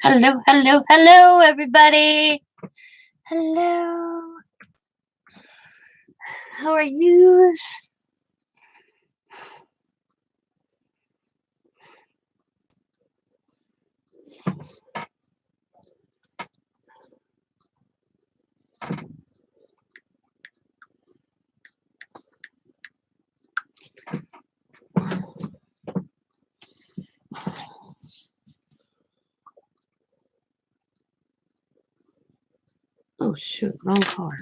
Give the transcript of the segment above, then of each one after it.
Hello, hello, hello, everybody. Hello. How are you? Oh, shoot, wrong color.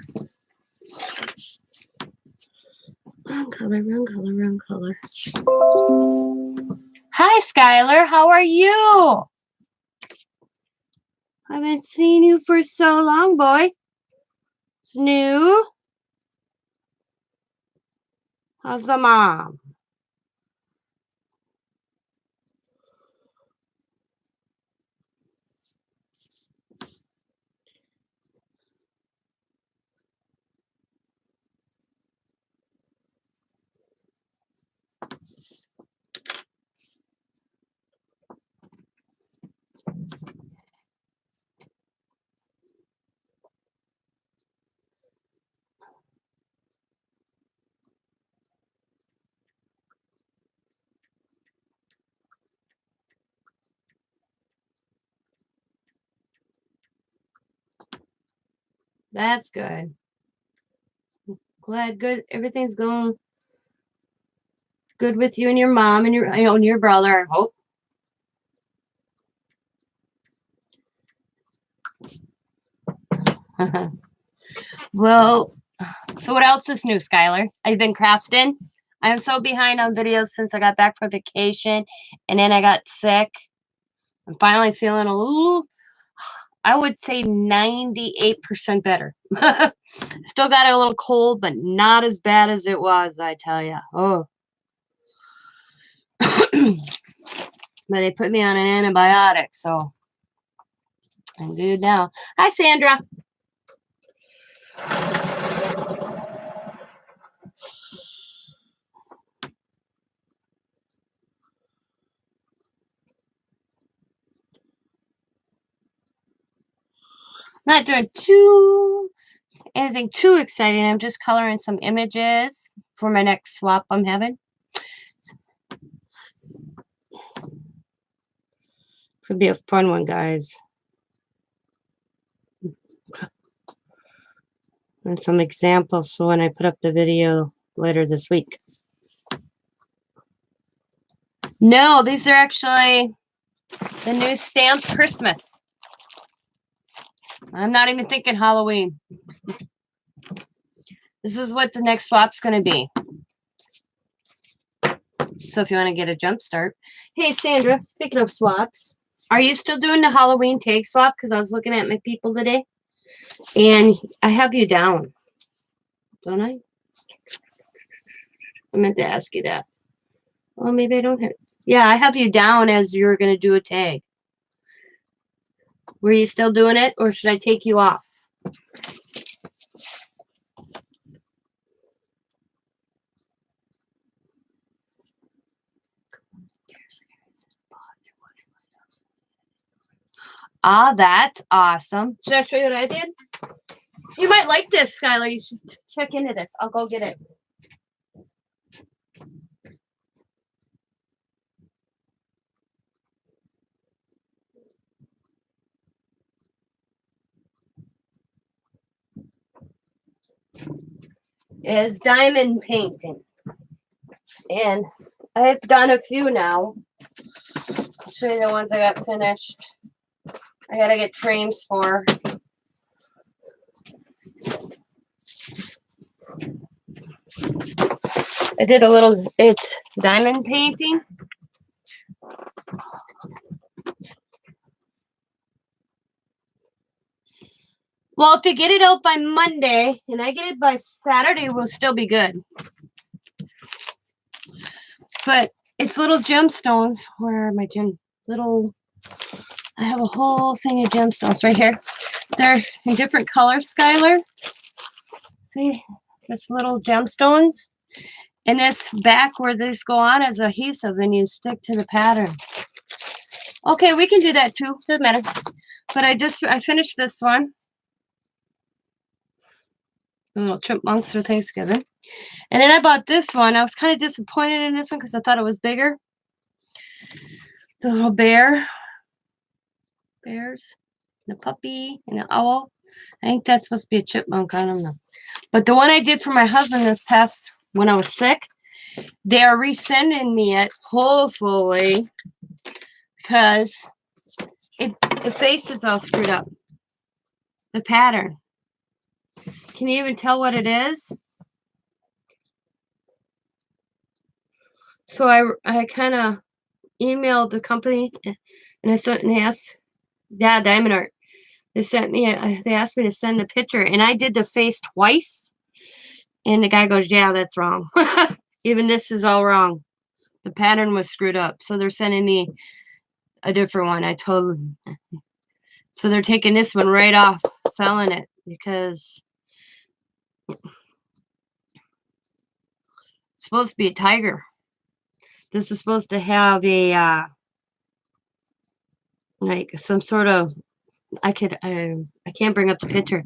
Wrong color, wrong color, wrong color. Hi, Skylar. How are you? I haven't seen you for so long, boy. It's new. How's the mom? That's good. Glad good. Everything's going good with you and your mom and your brother, I hope. Well, so what else is new, Skylar? I've been crafting. I'm so behind on videos since I got back from vacation and then I got sick. I'm finally feeling a little, I would say 98% better. Still got a little cold, but not as bad as it was, I tell you. Oh. But they put me on an antibiotic, so I'm good now. Hi, Sandra. Not doing anything too exciting. I'm just coloring some images for my next swap I'm having. Could be a fun one, guys. And some examples for when I put up the video later this week. No, these are actually the new stamped Christmas. I'm not even thinking Halloween. This is what the next swap's going to be. So if you want to get a jump start. Hey, Sandra, speaking of swaps, are you still doing the Halloween tag swap? Because I was looking at my people today. And I have you down. Don't I? I meant to ask you that. Well, maybe I don't have. Yeah, I have you down as you're going to do a tag. Were you still doing it, or should I take you off? Ah, that's awesome. Should I show you what I did? You might like this, Skylar. You should check into this. I'll go get it. Is diamond painting. And I've done a few now. I'll show you the ones I got finished. I gotta get frames for. I did a little, it's diamond painting. Well, if you get it out by Monday and I get it by Saturday, we'll still be good. But it's little gemstones. Where are my little, I have a whole thing of gemstones right here. They're in different colors, Skylar. See, just little gemstones. And this back where these go on is adhesive and you stick to the pattern. Okay, we can do that too. Doesn't matter. But I finished this one. The little chipmunks for Thanksgiving. And then I bought this one. I was kind of disappointed in this one because I thought it was bigger. The little bears, and a puppy, and an owl. I think that's supposed to be a chipmunk. I don't know. But the one I did for my husband this past when I was sick, they are resending me it, hopefully, because the face is all screwed up. The pattern. Can you even tell what it is? So I kind of emailed the company and they asked, yeah, Diamond Art. They asked me to send the picture, and I did the face twice. And the guy goes, yeah, that's wrong. Even this is all wrong. The pattern was screwed up. So they're sending me a different one. I told them. So they're taking this one right off, selling it, because it's supposed to be a tiger. This is supposed to have a, like some sort of, I can't bring up the picture,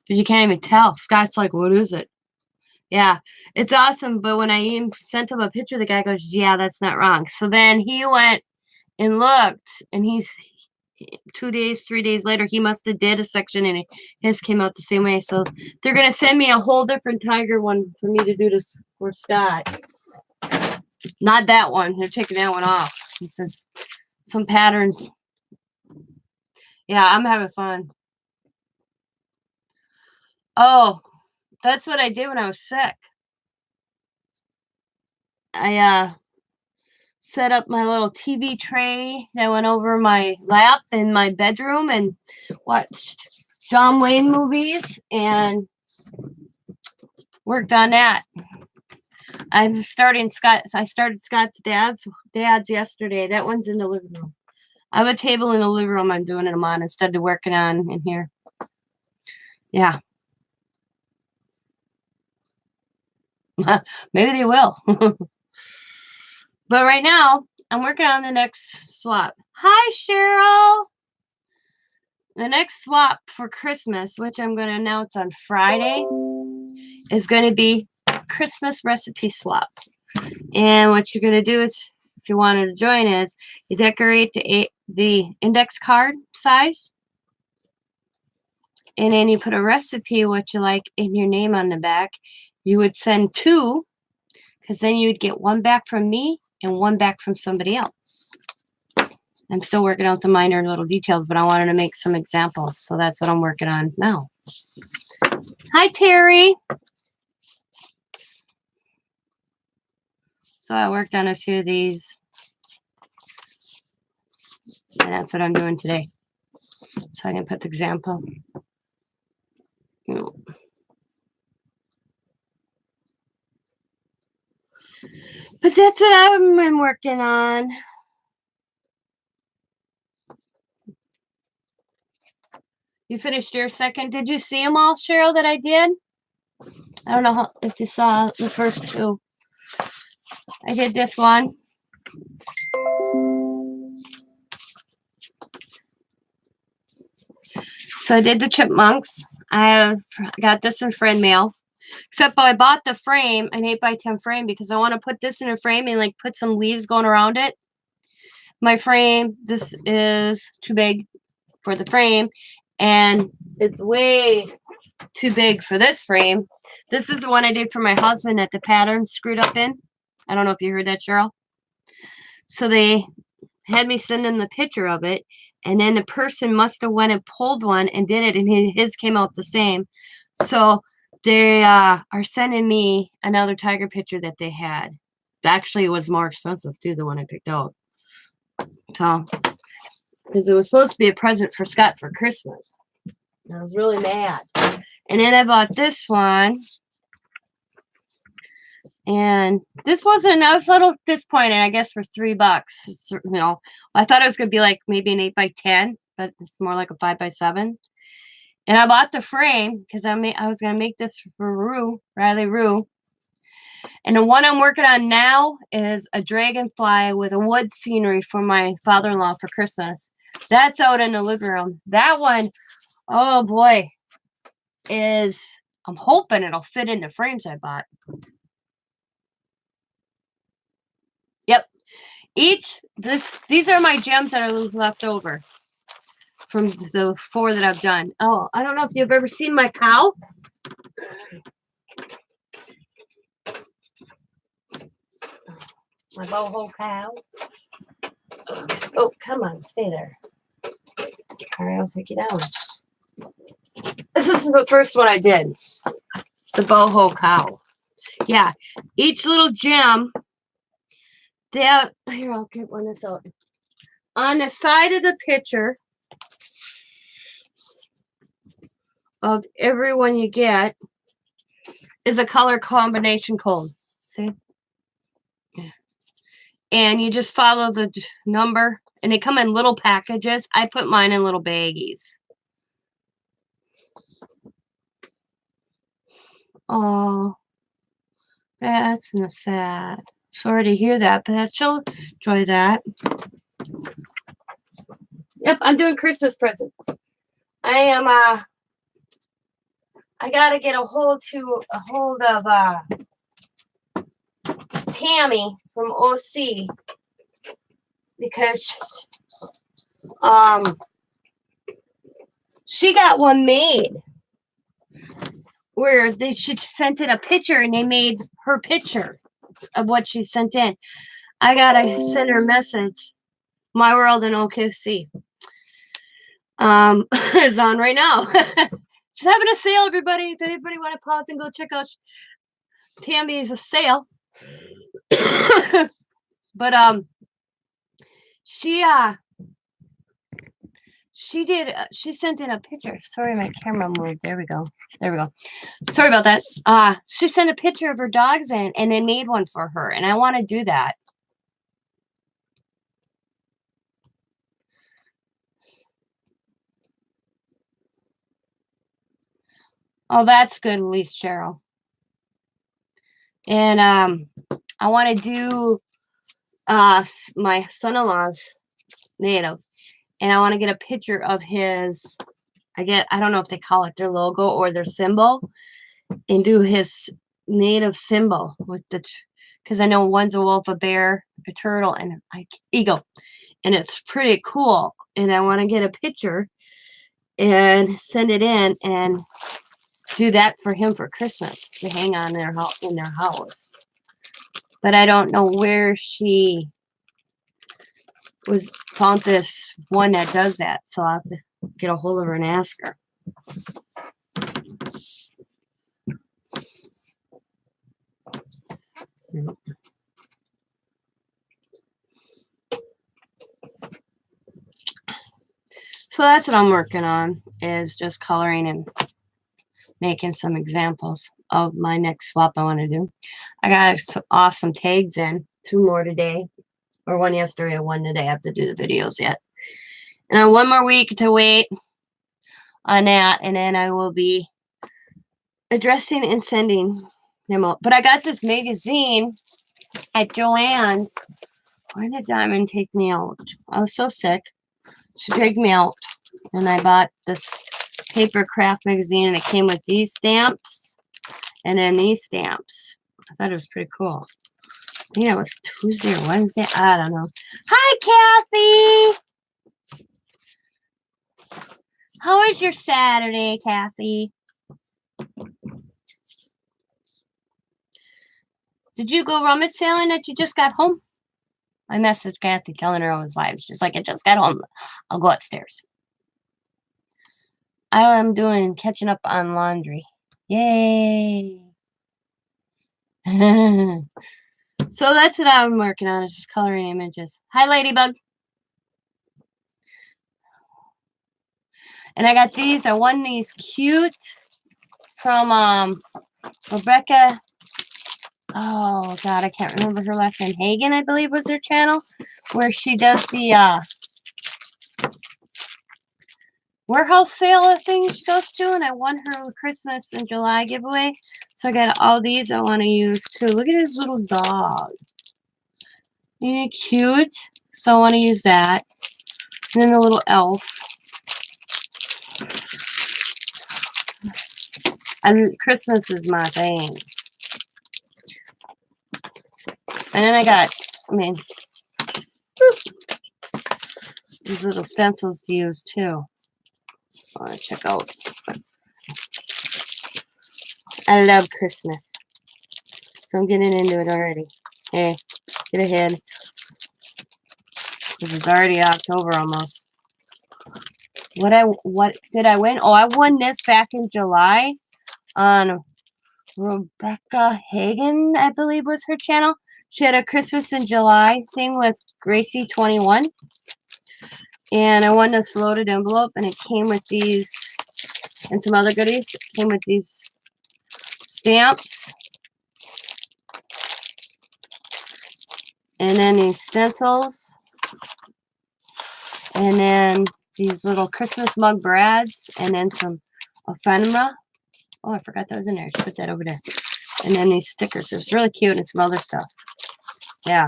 but you can't even tell. Scott's like, what is it? Yeah, it's awesome. But when I even sent him a picture, the guy goes, yeah, that's not wrong. So then he went and looked, and he's 2 days, 3 days later, he must have did a section, and his came out the same way. So they're going to send me a whole different tiger one for me to do this for Scott. Not that one. They're taking that one off. He says some patterns. Yeah, I'm having fun. Oh, that's what I did when I was sick. I set up my little TV tray that went over my lap in my bedroom and watched John Wayne movies and worked on that. I started Scott's dad's yesterday. That one's in the living room. I have a table in the living room I'm doing them on instead of working on in here. Yeah. Maybe they will. But right now, I'm working on the next swap. Hi, Cheryl. The next swap for Christmas, which I'm going to announce on Friday, is going to be Christmas recipe swap. And what you're going to do is, if you wanted to join, is you decorate the index card size, and then you put a recipe, what you like, in your name on the back. You would send 2, because then you would get 1 back from me and 1 back from somebody else. I'm still working out the minor little details, but I wanted to make some examples, so that's what I'm working on now. Hi, Terry. So I worked on a few of these, and that's what I'm doing today. So I can put the example. But that's what I've been working on. You finished your second. Did you see them all, Cheryl, that I did? I don't know if you saw the first 2. I did this one. So I did the chipmunks. I got this in friend mail. Except I bought the frame, an 8x10 frame, because I want to put this in a frame and like put some leaves going around it. My frame, this is too big for the frame, and it's way too big for this frame. This is the one I did for my husband that the pattern screwed up in. I don't know if you heard that, Cheryl. So they had me send them the picture of it, and then the person must have went and pulled one and did it, and his came out the same. So they are sending me another tiger picture that they had. Actually, it was more expensive too, the one I picked out. So, because it was supposed to be a present for Scott for Christmas. I was really mad. And then I bought this one. And this wasn't, I was a little disappointed, I guess, for $3. It's, you know, I thought it was going to be like maybe an 8x10, but it's more like a 5x7. And I bought the frame because I was going to make this for Riley Rue. And the one I'm working on now is a dragonfly with a wood scenery for my father-in-law for Christmas. That's out in the living room. That one, oh boy, I'm hoping it'll fit in the frames I bought. Yep. These are my gems that are left over from the 4 that I've done. Oh, I don't know if you've ever seen my cow. My boho cow. Oh, come on, stay there. All right, I'll take you down. This is the first one I did. The boho cow. Yeah, each little gem. Here, I'll get one this out. On the side of the picture of every one you get is a color combination code. See? Yeah. And you just follow the number, and they come in little packages. I put mine in little baggies. Oh, that's sad. Sorry to hear that, but she'll enjoy that. Yep, I'm doing Christmas presents. I gotta get a hold of Tammy from OC because she got one made where she sent in a picture and they made her picture of what she sent in. I gotta send her a message. My World in OKC is on right now. She's having a sale, everybody. Does anybody want to pause and go check out Tammy's sale? But she sent in a picture. Sorry, my camera moved. There we go. Sorry about that. She sent a picture of her dogs in, and they made one for her, and I want to do that. Oh, that's good, Elise Cheryl. And I want to do my son-in-law's native, and I want to get a picture of his. I don't know if they call it their logo or their symbol, and do his native symbol with because I know one's a wolf, a bear, a turtle, and an eagle, and it's pretty cool. And I want to get a picture and send it in and do that for him for Christmas to hang on in their house. But I don't know where she found this one that does that, so I'll have to get a hold of her and ask her. So that's what I'm working on, is just coloring and making some examples of my next swap I want to do. I got some awesome tags in, 2 more today, or 1 yesterday, 1 today. I have to do the videos yet. And I have 1 more week to wait on that, and then I will be addressing and sending them out. But I got this magazine at Joann's. Why did Diamond take me out? I was so sick. She dragged me out, and I bought this paper craft magazine, and it came with these stamps and then these stamps. I thought it was pretty cool. I think it was Tuesday or Wednesday. I don't know. Hi, Kathy. How was your Saturday, Kathy? Did you go rummage sailing that you just got home? I messaged Kathy telling her I was live. She's like, I just got home. I'll go upstairs. I am catching up on laundry. Yay. So that's what I'm working on, is just coloring images. Hi, Ladybug. And I got these. I won these cute from Rebecca. Oh, God, I can't remember her last name. Hagen, I believe, was her channel, where she does the warehouse sale of things she goes to, and I won her Christmas in July giveaway. So I got all these I want to use too. Look at his little dog. Isn't he cute? So I want to use that. And then the little elf. And Christmas is my thing. And then I got, these little stencils to use too. I want to check out. I love Christmas. So I'm getting into it already. Hey, get ahead. This is already October almost. What did I win? Oh, I won this back in July on Rebecca Hagen, I believe was her channel. She had a Christmas in July thing with Gracie21. And I won this loaded envelope, and it came with these and some other goodies. It came with these stamps. And then these stencils. And then these little Christmas mug brads. And then some ephemera. Oh, I forgot that was in there. I should put that over there. And then these stickers. It was really cute and some other stuff. Yeah.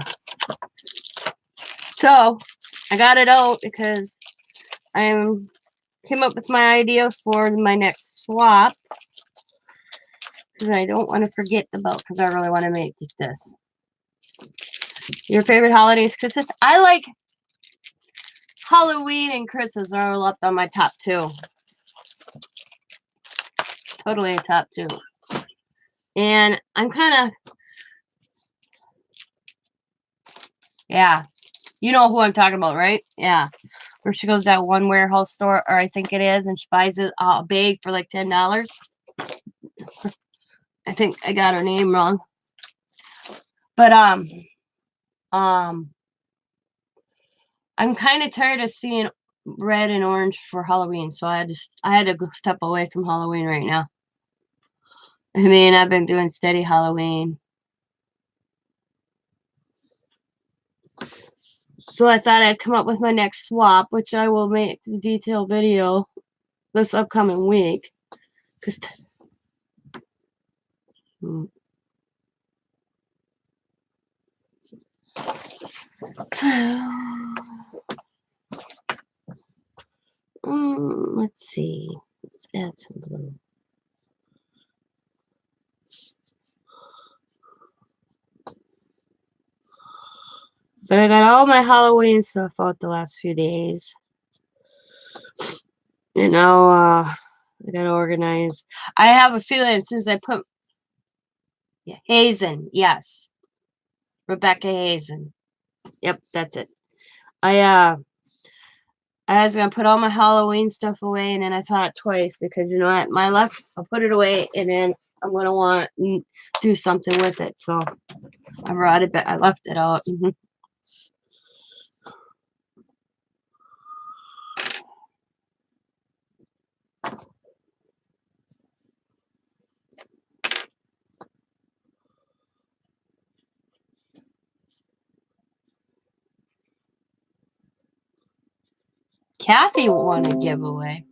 So, I got it out because I came up with my idea for my next swap. Because I don't want to forget about, because I really want to make this. Your favorite holidays, Christmas? I like Halloween and Christmas are all up on my top two. Totally a top two. And I'm kind of, yeah. You know who I'm talking about, right? Yeah. Where she goes to that one warehouse store, or I think it is, and she buys it a bag for like $10. I think I got her name wrong. But I'm kind of tired of seeing red and orange for Halloween, so I had to go step away from Halloween right now. I mean, I've been doing steady Halloween. So I thought I'd come up with my next swap, which I will make the detailed video this upcoming week. Let's see. Let's add some blue. But I got all my Halloween stuff out the last few days. And now I gotta organize. I have a feeling as soon as I put Hazen, yes. Rebecca Hazen. Yep, that's it. I was gonna put all my Halloween stuff away, and then I thought twice because you know what, my luck, I'll put it away, and then I'm gonna want to do something with it. So I brought it back. I left it out. Kathy won a giveaway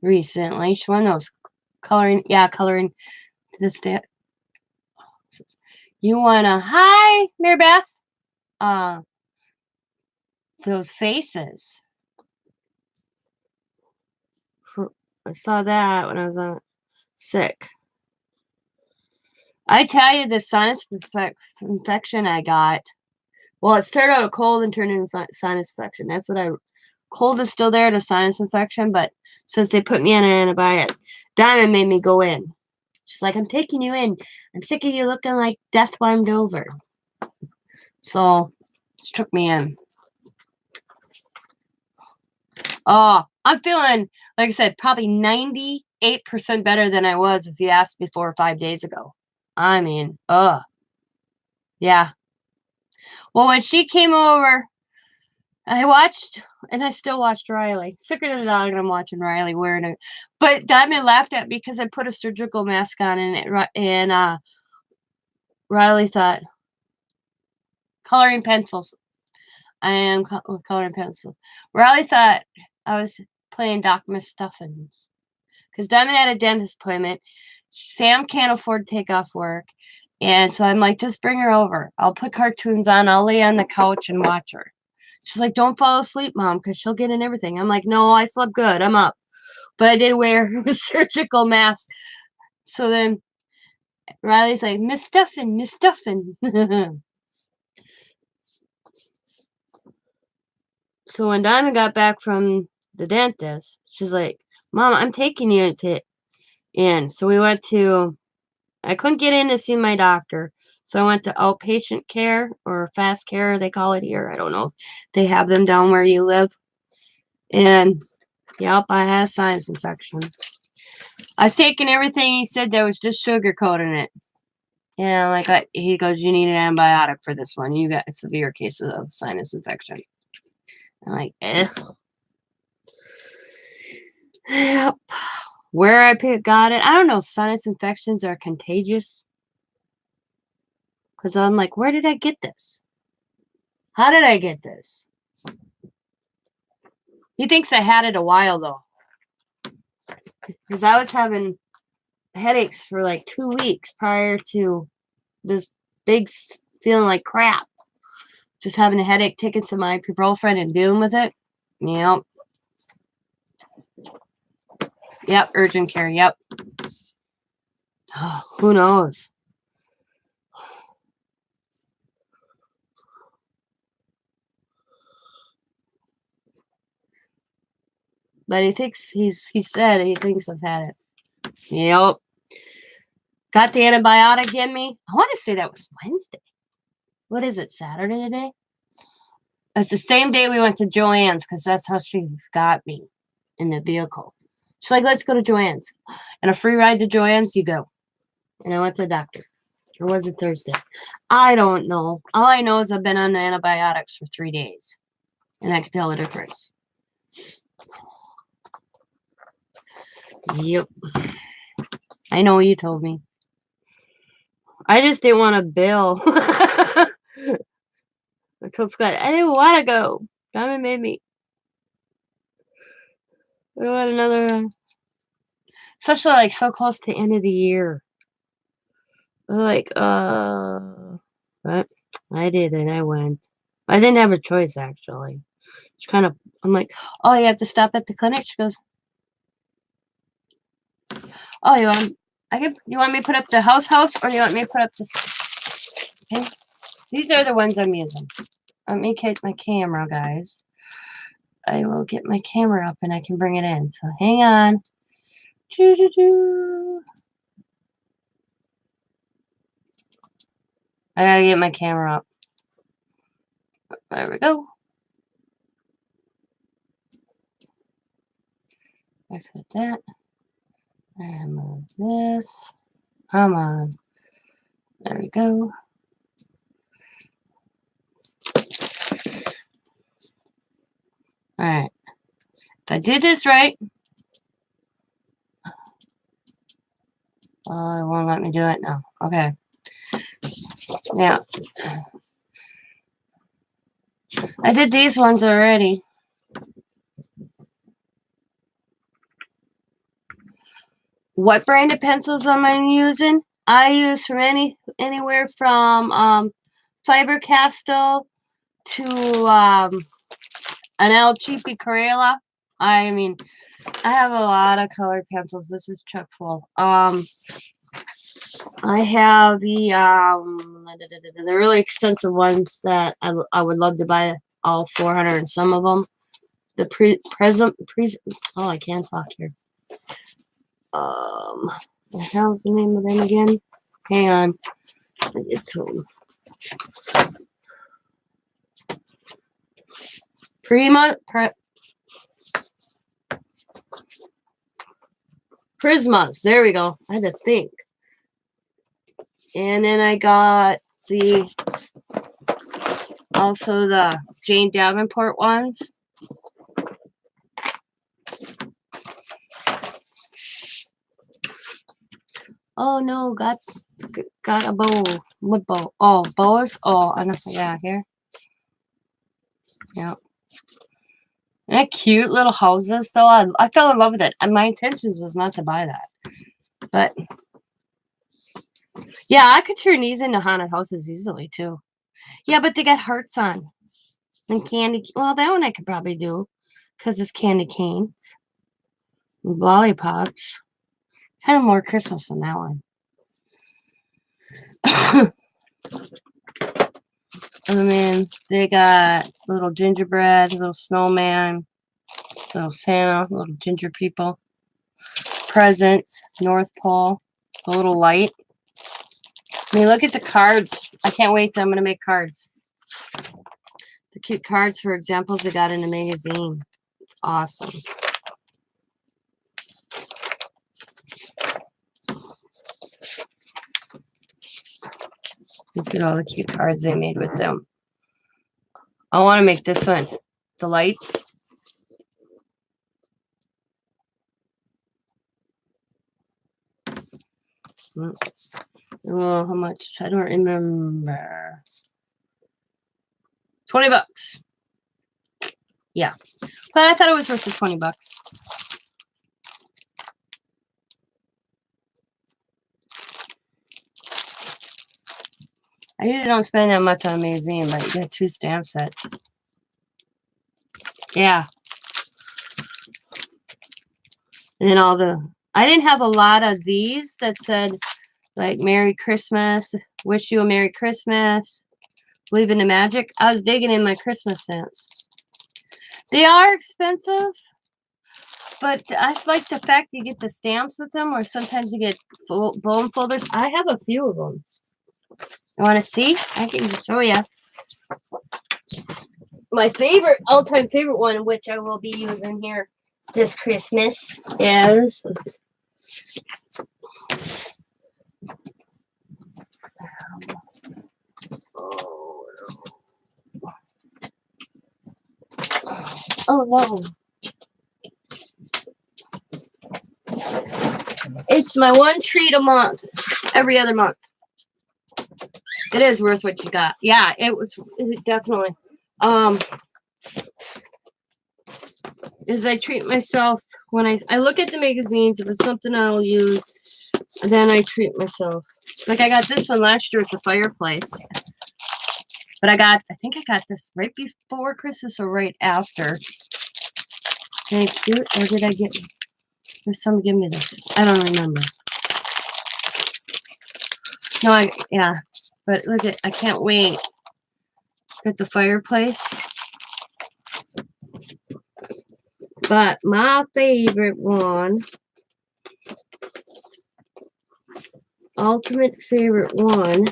recently. She won those coloring the stamp. You wanna hi, Mary Beth? Those faces. I saw that when I was sick. I tell you, the sinus infection I got. Well, it started out a cold and turned into sinus infection. That's what cold is still there, the sinus infection, but since they put me on an antibiotic, Diamond made me go in. She's like, I'm taking you in. I'm sick of you looking like death warmed over. So she took me in. Oh, I'm feeling, like I said, probably 98% better than I was if you asked me 4 or 5 days ago. I mean, yeah. Well, when she came over, I watched, and I still watched Riley. Sicker than a dog, and I'm watching Riley wearing it. But Diamond laughed at me because I put a surgical mask on, and Riley thought, coloring pencils. I am with coloring pencils. Riley thought I was playing Doc Miss Stuffins. Because Diamond had a dentist appointment, Sam can't afford to take off work. And so I'm like, just bring her over. I'll put cartoons on. I'll lay on the couch and watch her. She's like, don't fall asleep, Mom, because she'll get in everything. I'm like, no, I slept good. I'm up. But I did wear a surgical mask. So then Riley's like, Miss Stuffin, Miss Stuffin. So when Diamond got back from the dentist, she's like, Mom, I'm taking you in. So we went to, I couldn't get in to see my doctor. So I went to outpatient care or fast care, they call it here. I don't know if they have them down where you live. And yep, I had a sinus infection. I was taking everything he said there was just sugar coating it. Yeah, like he goes, you need an antibiotic for this one. You got severe cases of sinus infection. I'm like, Yep. Where I got it, I don't know if sinus infections are contagious. Because I'm like, where did I get this? How did I get this? He thinks I had it a while, though. Because I was having headaches for like 2 weeks prior to this big feeling like crap. Just having a headache, taking some ibuprofen and dealing with it. Yep. Yep, urgent care. Yep. Oh, who knows? But he said he thinks I've had it. Yep. Got the antibiotic in me. I want to say that was Wednesday. What is it, Saturday today? It's the same day we went to Joann's because that's how she got me in the vehicle. She's like, let's go to Joann's. And a free ride to Joann's, you go. And I went to the doctor. Or was it Thursday? I don't know. All I know is I've been on the antibiotics for 3 days. And I can tell the difference. Yep. I know you told me. I just didn't want a bill. I told Scott, I didn't want to go. Diamond made me. We want another, especially like so close to the end of the year. Like, but I did, and I went. I didn't have a choice, actually. It's kind of, I'm like, oh, you have to stop at the clinic? She goes, oh, you want me to put up the house, or do you want me to put up this? Okay. These are the ones I'm using. Let me get my camera, guys. I will get my camera up, and I can bring it in. So hang on. I gotta get my camera up. There we go. Exit that. And move this. Come on. There we go. Alright. If I did this right. Oh, it won't let me do it now. Okay. Now. I did these ones already. What brand of pencils am I using? I use from anywhere from Faber-Castell to an El Cheapy Crayola. I mean, I have a lot of colored pencils. This is chock full. I have the really expensive ones that I would love to buy all 400 and some of them. The oh, I can't talk here. What the hell's the name of them again? Hang on. I get to them. Prismas. There we go. I had to think. And then I got also the Jane Davenport ones. Oh no, got a bowl. What bowl? Oh, bows. Oh, I know. Yeah, here. Yeah. And cute little houses, though. I fell in love with it. And my intentions was not to buy that. But Yeah, I could turn these into haunted houses easily too. Yeah, but they got hearts on and candy. Well, that one I could probably do because it's candy canes and lollipops. Kind of more Christmas than that one. I mean, they got little gingerbread, little snowman, little Santa, little ginger people, presents, North Pole, the little light. I mean, look at the cards. I can't wait. I'm going to make cards. The cute cards for examples they got in the magazine. It's awesome. Look at all the cute cards they made with them. I want to make this one. The lights. Oh, how much? I don't remember. $20. Yeah. But I thought it was worth the $20. I usually don't spend that much on a magazine, but you get 2 stamp sets. Yeah. And then all the... I didn't have a lot of these that said, like, Merry Christmas, wish you a Merry Christmas, believe in the magic. I was digging in my Christmas stamps. They are expensive, but I like the fact you get the stamps with them, or sometimes you get bone folders. I have a few of them. You want to see? I can show you. My favorite, all-time favorite one, which I will be using here this Christmas, is... Oh, no. It's my one treat a month, every other month. It is worth what you got. Yeah, it definitely. Is I treat myself when I look at the magazines. If it's something I'll use, then I treat myself. Like I got this one last year at the fireplace. But I think I got this right before Christmas or right after. Thank you. Or did I get... There's some give me this. I don't remember. No, yeah. But look at... I can't wait. At the fireplace. But my favorite one... Ultimate favorite one...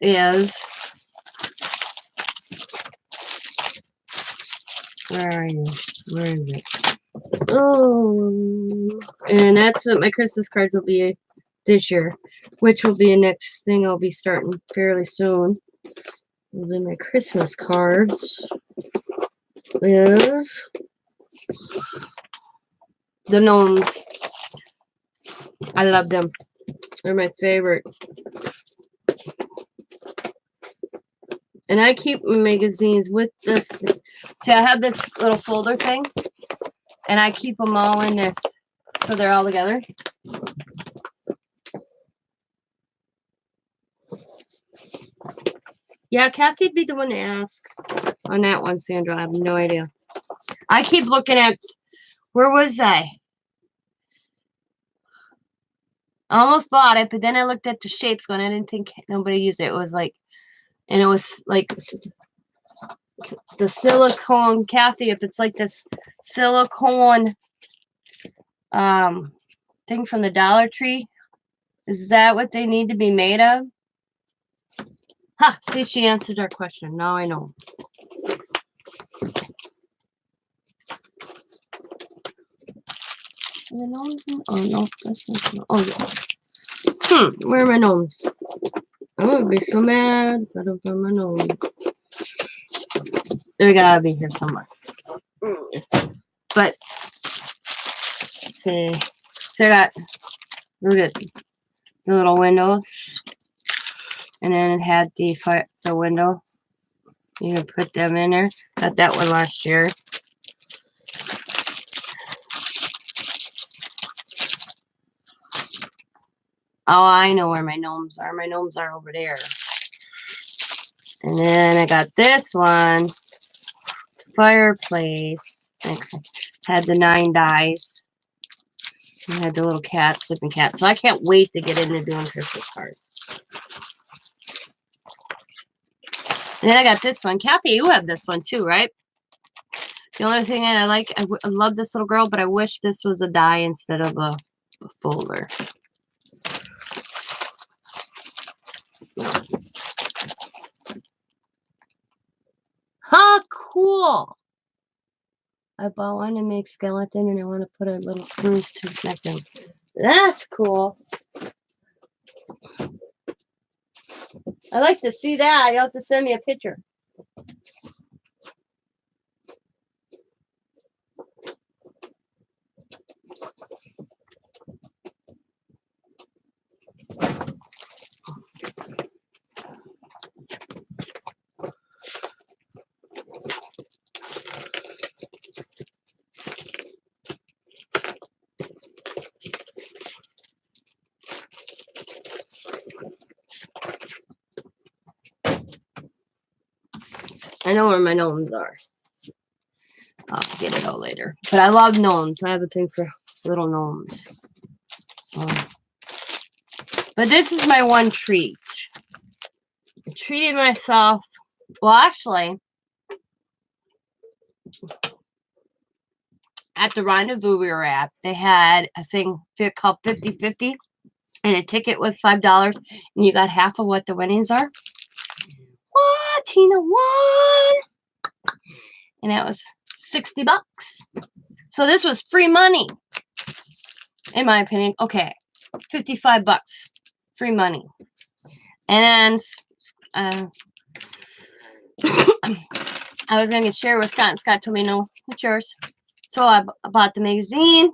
is... Where are you? Where is it? Oh, and that's what my Christmas cards will be this year, which will be the next thing I'll be starting fairly soon. Will be my Christmas cards. Is the gnomes. I love them. They're my favorite. And I keep my magazines with this. See, I have this little folder thing. And I keep them all in this. So they're all together. Yeah, Kathy'd be the one to ask on that one, Sandra. I have no idea. I keep looking at... Where was I? I almost bought it, but then I looked at the shapes going, I didn't think nobody used it. It was like... And it was like... The silicone... Kathy, if it's like this silicone... thing from the Dollar Tree. Is that what they need to be made of? Ha! See, she answered our question. Now I know. The gnomes? Oh, no. That's not... Oh, yeah. Where are my gnomes? I'm going to be so mad if I don't find my gnomes. They gotta be here somewhere. But, see. So I got... Look at the little windows. And then it had the window. You can put them in there. Got that one last year. Oh, I know where my gnomes are. My gnomes are over there. And then I got this one. Fireplace. It had the 9 dies. I had the little cat, sleeping cat. So I can't wait to get into doing Christmas cards. And then I got this one. Kathy, you have this one too, right? The only thing I like, I love this little girl, but I wish this was a die instead of a folder. Huh, cool. I bought one to make skeleton and I want to put a little screws to connect them. That's cool. I like to see that. You'll have to send me a picture. I know where my gnomes are. I'll get it all later. But I love gnomes. I have a thing for little gnomes. But this is my one treat. I treated myself. Well, actually, at the rendezvous we were at, they had a thing called 50-50. And a ticket was $5. And you got half of what the winnings are. What? Tina won! And that was $60. So this was free money. In my opinion. Okay. $55. Free money. And I was going to share with Scott, and Scott told me, no, it's yours. So I bought the magazine.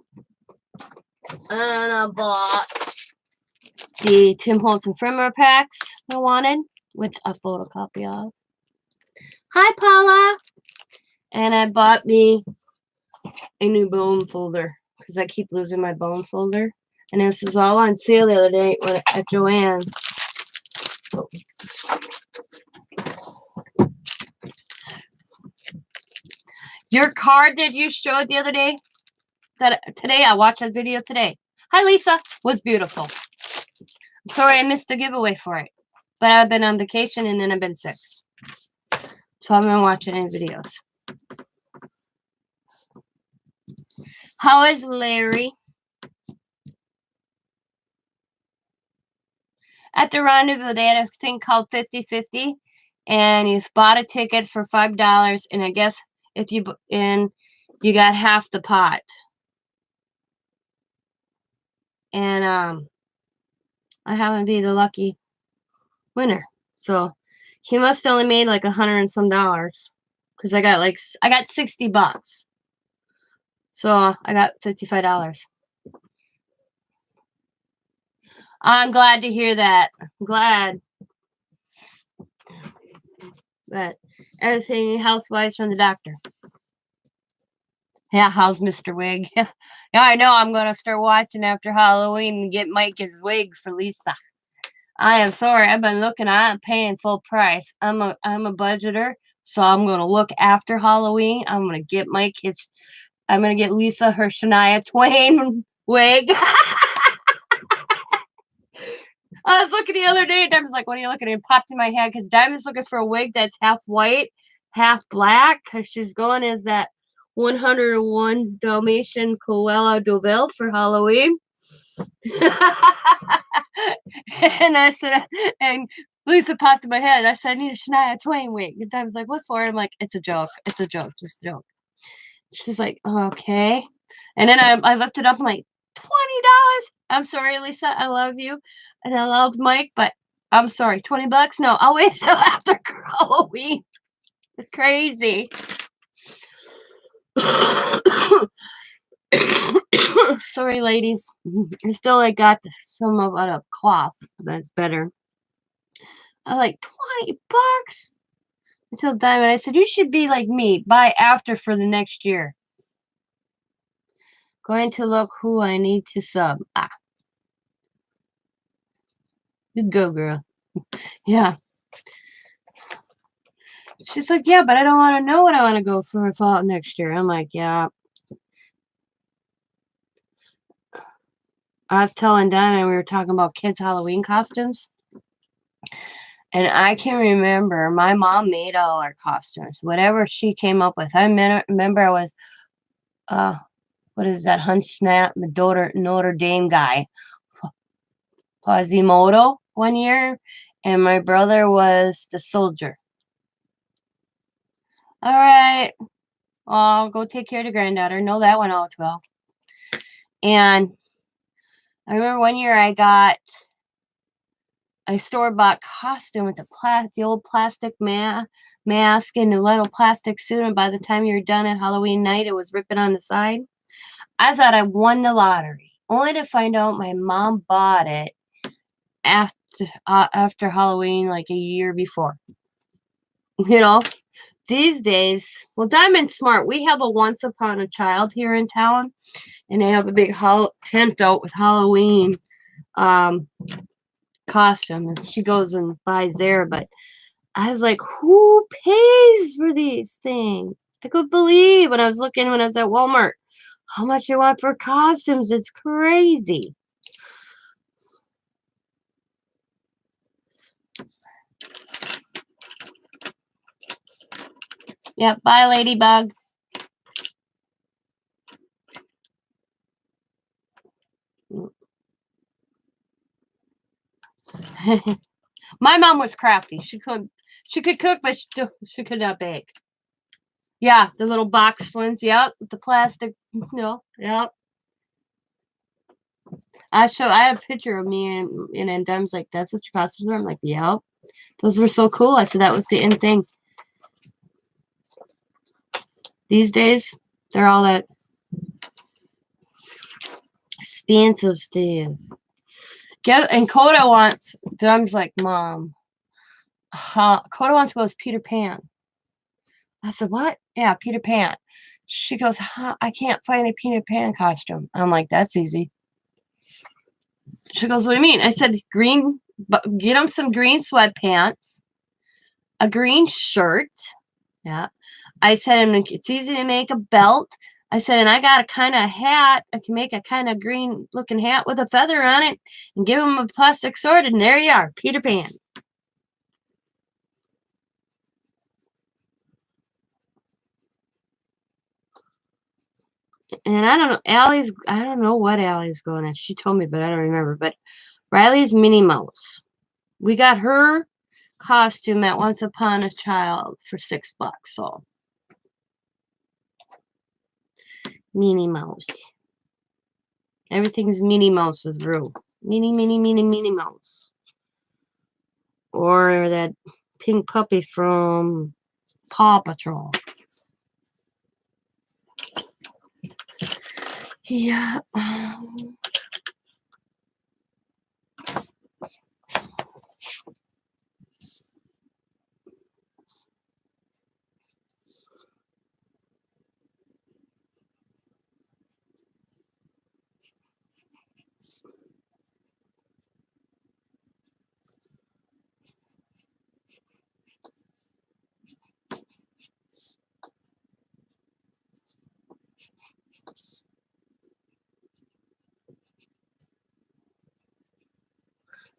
And I bought the Tim Holtz and Frimer packs I wanted, which a photocopy of. Hi, Paula. And I bought me a new bone folder because I keep losing my bone folder. And this was all on sale the other day at Joann's. Your card that you showed the other day, today I watched that video today. Hi, Lisa. Was beautiful. I'm sorry I missed the giveaway for it. But I've been on vacation and then I've been sick. So I haven't been watching any videos. How is Larry? At the rendezvous, they had a thing called 50-50. And you bought a ticket for $5. And I guess if you got half the pot. And I happen to be the lucky winner. So he must have only made like $100 and some dollars. Because I got $60. So I got $55. I'm glad to hear that. I'm glad that everything health-wise from the doctor. Yeah, how's Mr. Wig? Yeah, I know I'm going to start watching after Halloween and get Mike his wig for Lisa. I am sorry. I've been looking. I'm paying full price. I'm a budgeter, so I'm going to look after Halloween. I'm going to get Mike his. I'm going to get Lisa her Shania Twain wig. I was looking the other day. Diamond's like, "What are you looking at?" It popped in my head because Diamond's looking for a wig that's half white, half black. Because she's going as that 101 Dalmatian Cruella de Vil for Halloween. And I said, and Lisa popped in my head. I said, I need a Shania Twain wig. And Diamond's like, "What for?" And I'm like, "It's a joke. It's a joke. Just a joke." She's like, "Okay." And then I looked it up. I'm like, $20. I'm sorry, Lisa. I love you. And I love Mike, but I'm sorry. $20? No, I'll wait till after Halloween. It's crazy. Sorry, ladies. I still got some of a cough. That's better. I like $20. I told Diamond, I said, you should be like me. Buy after for the next year. Going to look who I need to sub. You go, girl. Yeah. She's like, yeah, but I don't want to know what I want to go for fall next year. I'm like, yeah. I was telling Donna, we were talking about kids' Halloween costumes. And I can remember my mom made all our costumes, whatever she came up with. I remember I was, what is that, Hunchsnap, the Notre Dame guy, Quasimodo one year, and my brother was the soldier. All right, I'll go take care of the granddaughter. Know that one all too well. And I remember one year I got a store-bought costume with the old plastic mask and a little plastic suit, and by the time you were done at Halloween night, it was ripping on the side. I thought I won the lottery, only to find out my mom bought it after Halloween, like a year before. You know, these days, well, Diamond Smart, we have a Once Upon a Child here in town, and they have a big tent out with Halloween costume, and she goes and buys there. But I was like, who pays for these things? I could believe when I was at Walmart, how much you want for costumes. It's crazy. Yep, bye, Ladybug. My mom was crafty. She could cook, but she could not bake. Yeah, the little boxed ones. Yep, the plastic. Yep. I had a picture of me and Dom's like, that's what your costumes were? I'm like, yep. Those were so cool. I said that was the in thing. These days, they're all that expensive stuff. And Coda wants, Dom's like, Mom, Coda wants to go as Peter Pan. I said, what? Yeah, Peter Pan. She goes, I can't find a Peter Pan costume. I'm like, that's easy. She goes, what do you mean? I said, get them some green sweatpants, a green shirt. Yeah. I said, and it's easy to make a belt. I said, and I got a kind of hat. I can make a kind of green looking hat with a feather on it and give them a plastic sword. And there you are, Peter Pan. And I don't know what Allie's going at. She told me, but I don't remember. But Riley's Minnie Mouse. We got her costume at Once Upon a Child for $6. So Minnie Mouse. Everything's Minnie Mouse with Rue. Minnie Mouse. Or that pink puppy from Paw Patrol. Yeah.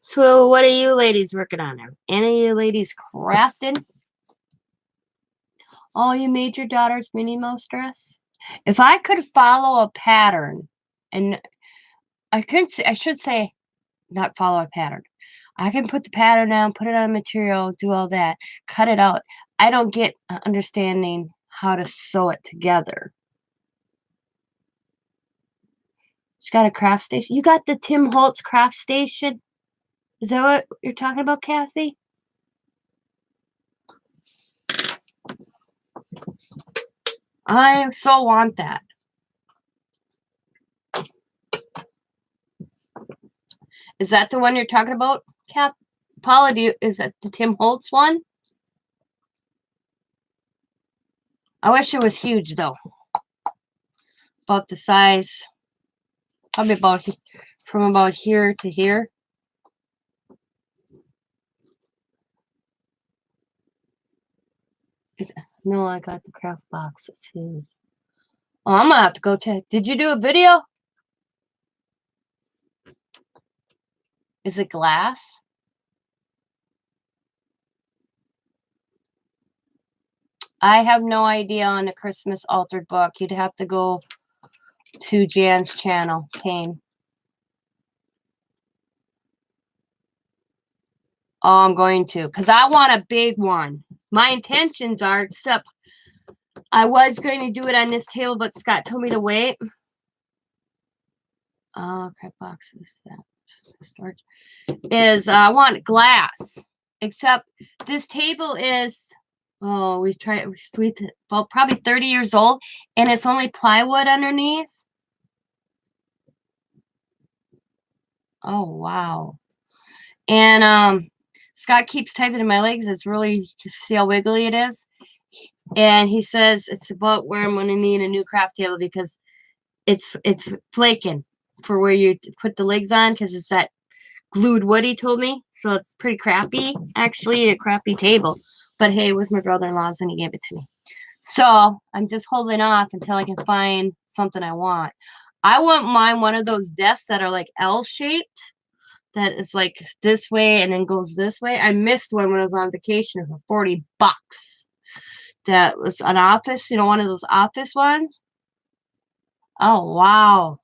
So what are you ladies working on? Are any of you ladies crafting? Oh, you made your daughter's Minnie Mouse dress? If I could follow a pattern, and I should say not follow a pattern. I can put the pattern down, put it on material, do all that, cut it out. I don't get understanding how to sew it together. She got a craft station. You got the Tim Holtz craft station? Is that what you're talking about, Kathy? I so want that. Is that the one you're talking about, Kath? Paula, is that the Tim Holtz one? I wish it was huge, though. About the size, probably from about here to here. No, I got the craft box. It's huge. Oh, I'm gonna have to go check. Did you do a video? Is it glass? I have no idea on the Christmas altered book. You'd have to go to Jan's channel, Kane. Oh, I'm going to, because I want a big one. My intentions are, except I was going to do it on this table, but Scott told me to wait. Oh, crap boxes. That storage is, I want glass. Except this table is, oh, we've tried, well, probably 30 years old, and it's only plywood underneath. Oh, wow. And Scott keeps typing in my legs. It's really, see how wiggly it is? And he says it's about where I'm going to need a new craft table because it's flaking for where you put the legs on, because it's that glued wood, he told me. So it's pretty crappy, actually, a crappy table. But hey, it was my brother-in-law's and he gave it to me. So I'm just holding off until I can find something I want. I want mine one of those desks that are like L-shaped, that is like this way and then goes this way. I missed one when I was on vacation for $40. That was an office, you know, one of those office ones. Oh, wow.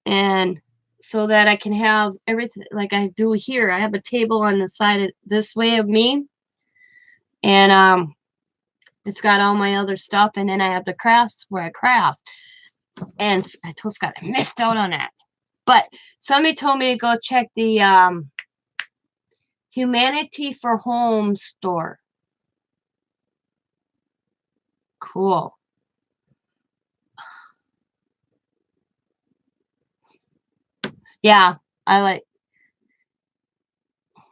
And so that I can have everything like I do here. I have a table on the side of this way of me. And it's got all my other stuff. And then I have the crafts where I craft. And I told Scott I missed out on that. But somebody told me to go check the Humanity for Home store. Cool. Yeah, I like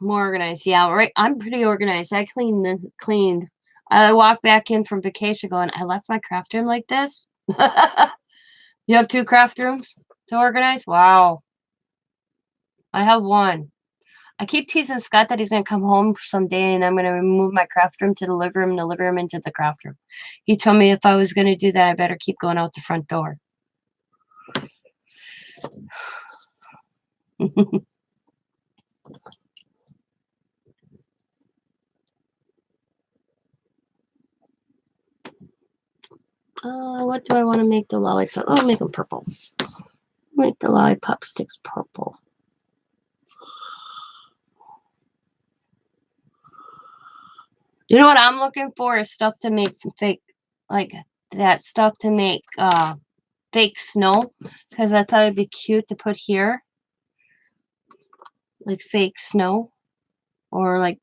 more organized. Yeah, right. I'm pretty organized. I cleaned. I walked back in from vacation going, I left my craft room like this. You have 2 craft rooms to organize? Wow. I have 1. I keep teasing Scott that he's going to come home someday and I'm going to move my craft room to the living room and the living room into the craft room. He told me if I was going to do that, I better keep going out the front door. What do I want to make the lollipop? Oh, make them purple. Make the lollipop sticks purple. You know what I'm looking for is stuff to make fake, like that stuff to make fake snow, because I thought it'd be cute to put here, like fake snow, or like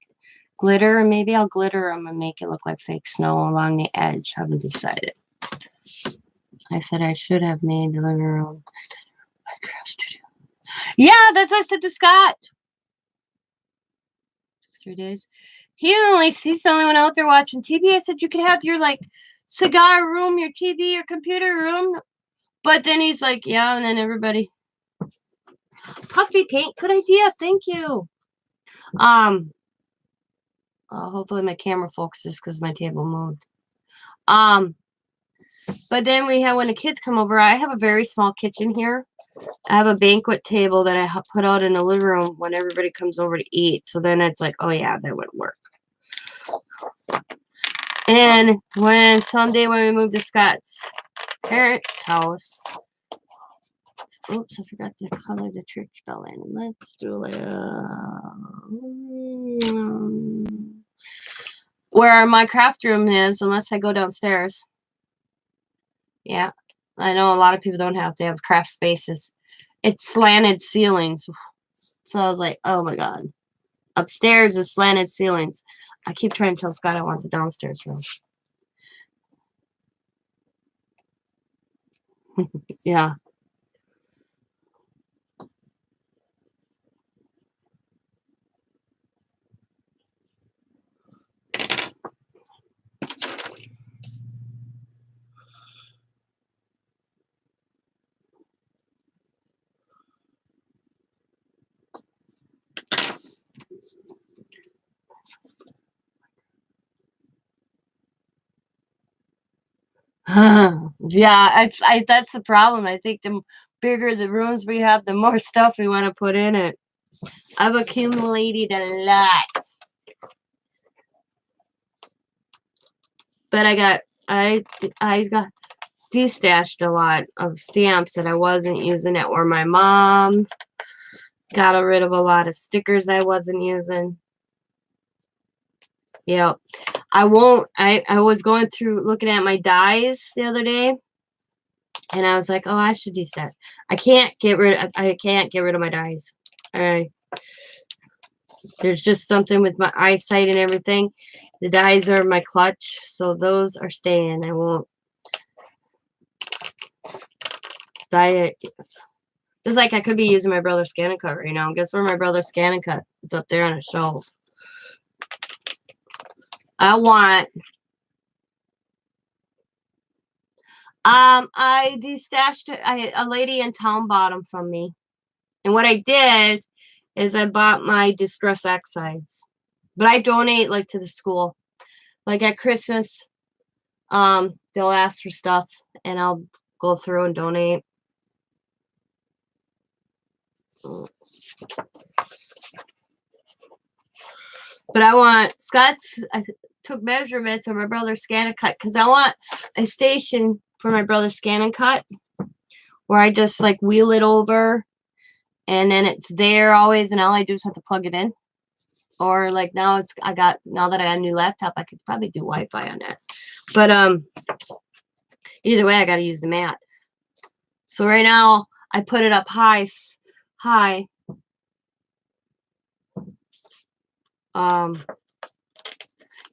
glitter. And maybe I'll glitter them and make it look like fake snow along the edge. I haven't decided. I said I should have made the living room my craft studio. Yeah, that's what I said to Scott. 3 days. He's the only one out there watching TV. I said you could have your like cigar room, your TV, your computer room. But then he's like, yeah, and then everybody. Puffy paint, good idea. Thank you. Hopefully my camera focuses because my table moved. But then we have, when the kids come over, I have a very small kitchen here. I have a banquet table that I put out in the living room when everybody comes over to eat. So then it's like, oh yeah, that would work. And someday when we move to Scott's parents' house, oops, I forgot to color the church bell in. Let's do like where my craft room is, unless I go downstairs. Yeah, I know a lot of people don't have to have craft spaces. It's slanted ceilings. So I was like, oh my God. Upstairs is slanted ceilings. I keep trying to tell Scott I want the downstairs room. Yeah. Yeah, that's the problem. I think the bigger the rooms we have, the more stuff we want to put in it. I've accumulated a lot. But I got de-stashed a lot of stamps that I wasn't using it, or my mom got rid of a lot of stickers I wasn't using. Yeah. I was going through looking at my dies the other day, and I was like, oh, I should de-stash. I can't get rid of my dies. All right. There's just something with my eyesight and everything. The dies are my clutch, so those are staying. I won't die. It's like I could be using my brother's ScanNCut right now. Guess where my brother's ScanNCut is? Up there on a shelf. I de-stashed it. A lady in town bought them from me. And what I did is I bought my Distress X-Sides. But I donate like to the school. Like at Christmas, they'll ask for stuff and I'll go through and donate. But I took measurements of my brother's ScanNCut because I want a station for my brother's ScanNCut where I just like wheel it over and then it's there always and all I do is have to plug it in. Or like now that I got a new laptop, I could probably do Wi-Fi on that. But either way, I got to use the mat. So right now I put it up high.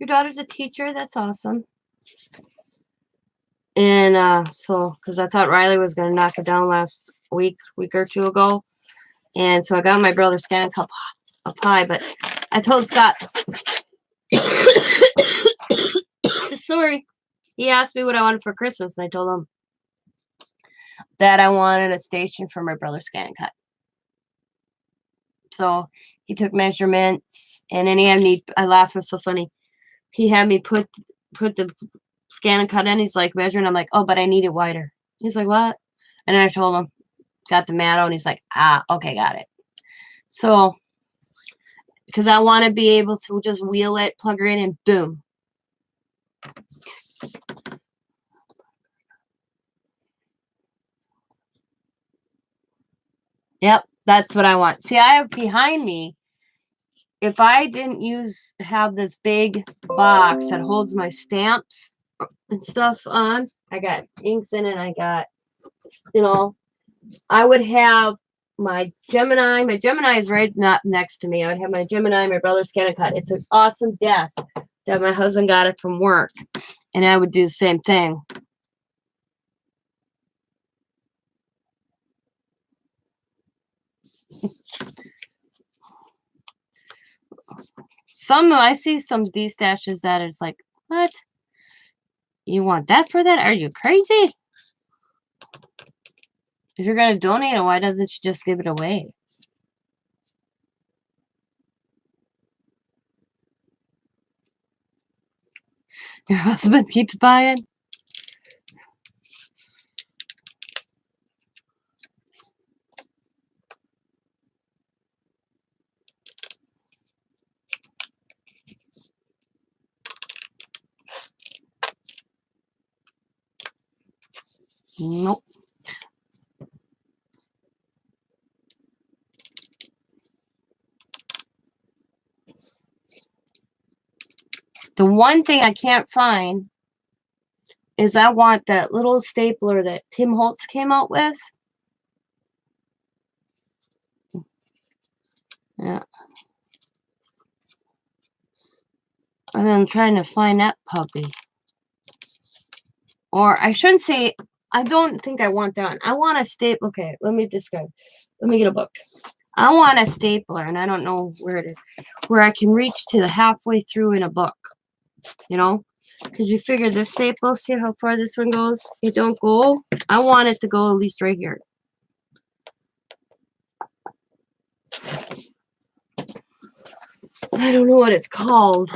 Your daughter's a teacher. That's awesome. And so, because I thought Riley was going to knock it down last week or two ago. And so I got my brother's ScanNCut up high, but I told Scott, sorry, he asked me what I wanted for Christmas, and I told him that I wanted a station for my brother's ScanNCut. So he took measurements, and then he had me, I laughed, it was so funny. He had me put the ScanNCut in. He's like measuring. I'm like, oh, but I need it wider. He's like, what? And then I told him, got the mat on. He's like, okay, got it. So, because I want to be able to just wheel it, plug her in, and boom. Yep, that's what I want. See, I have behind me, if I didn't have this big box that holds my stamps and stuff on, I got inks in it, I got, I would have my Gemini. My Gemini is right not next to me. I would have my Gemini, my brother's ScanNCut. It's an awesome desk that my husband got it from work. And I would do the same thing. I see some de-stashes that it's like, what? You want that for that? Are you crazy? If you're going to donate it, why doesn't you just give it away? Your husband keeps buying? Nope. The one thing I can't find is I want that little stapler that Tim Holtz came out with. Yeah. I'm trying to find that puppy. Or I shouldn't say, I don't think I want that one. I want a stapler. Okay, let me describe. Let me get a book. I want a stapler, and I don't know where it is, where I can reach to the halfway through in a book. Because you figure this staple, see how far this one goes? It don't go. I want it to go at least right here. I don't know what it's called.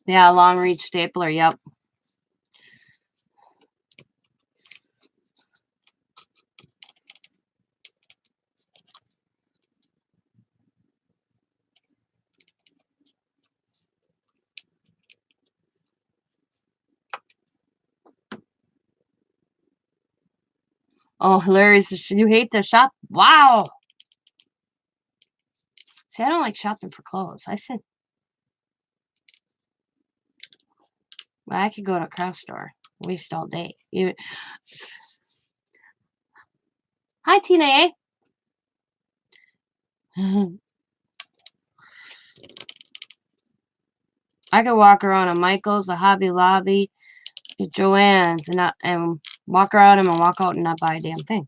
Yeah, long reach stapler. Yep. Oh, hilarious. You hate to shop? Wow. See, I don't like shopping for clothes. I said, well, I could go to a craft store. Waste all day. Hi, Tina A. I could walk around a Michael's, a Hobby Lobby, a Joann's, and walk around them and walk out and not buy a damn thing.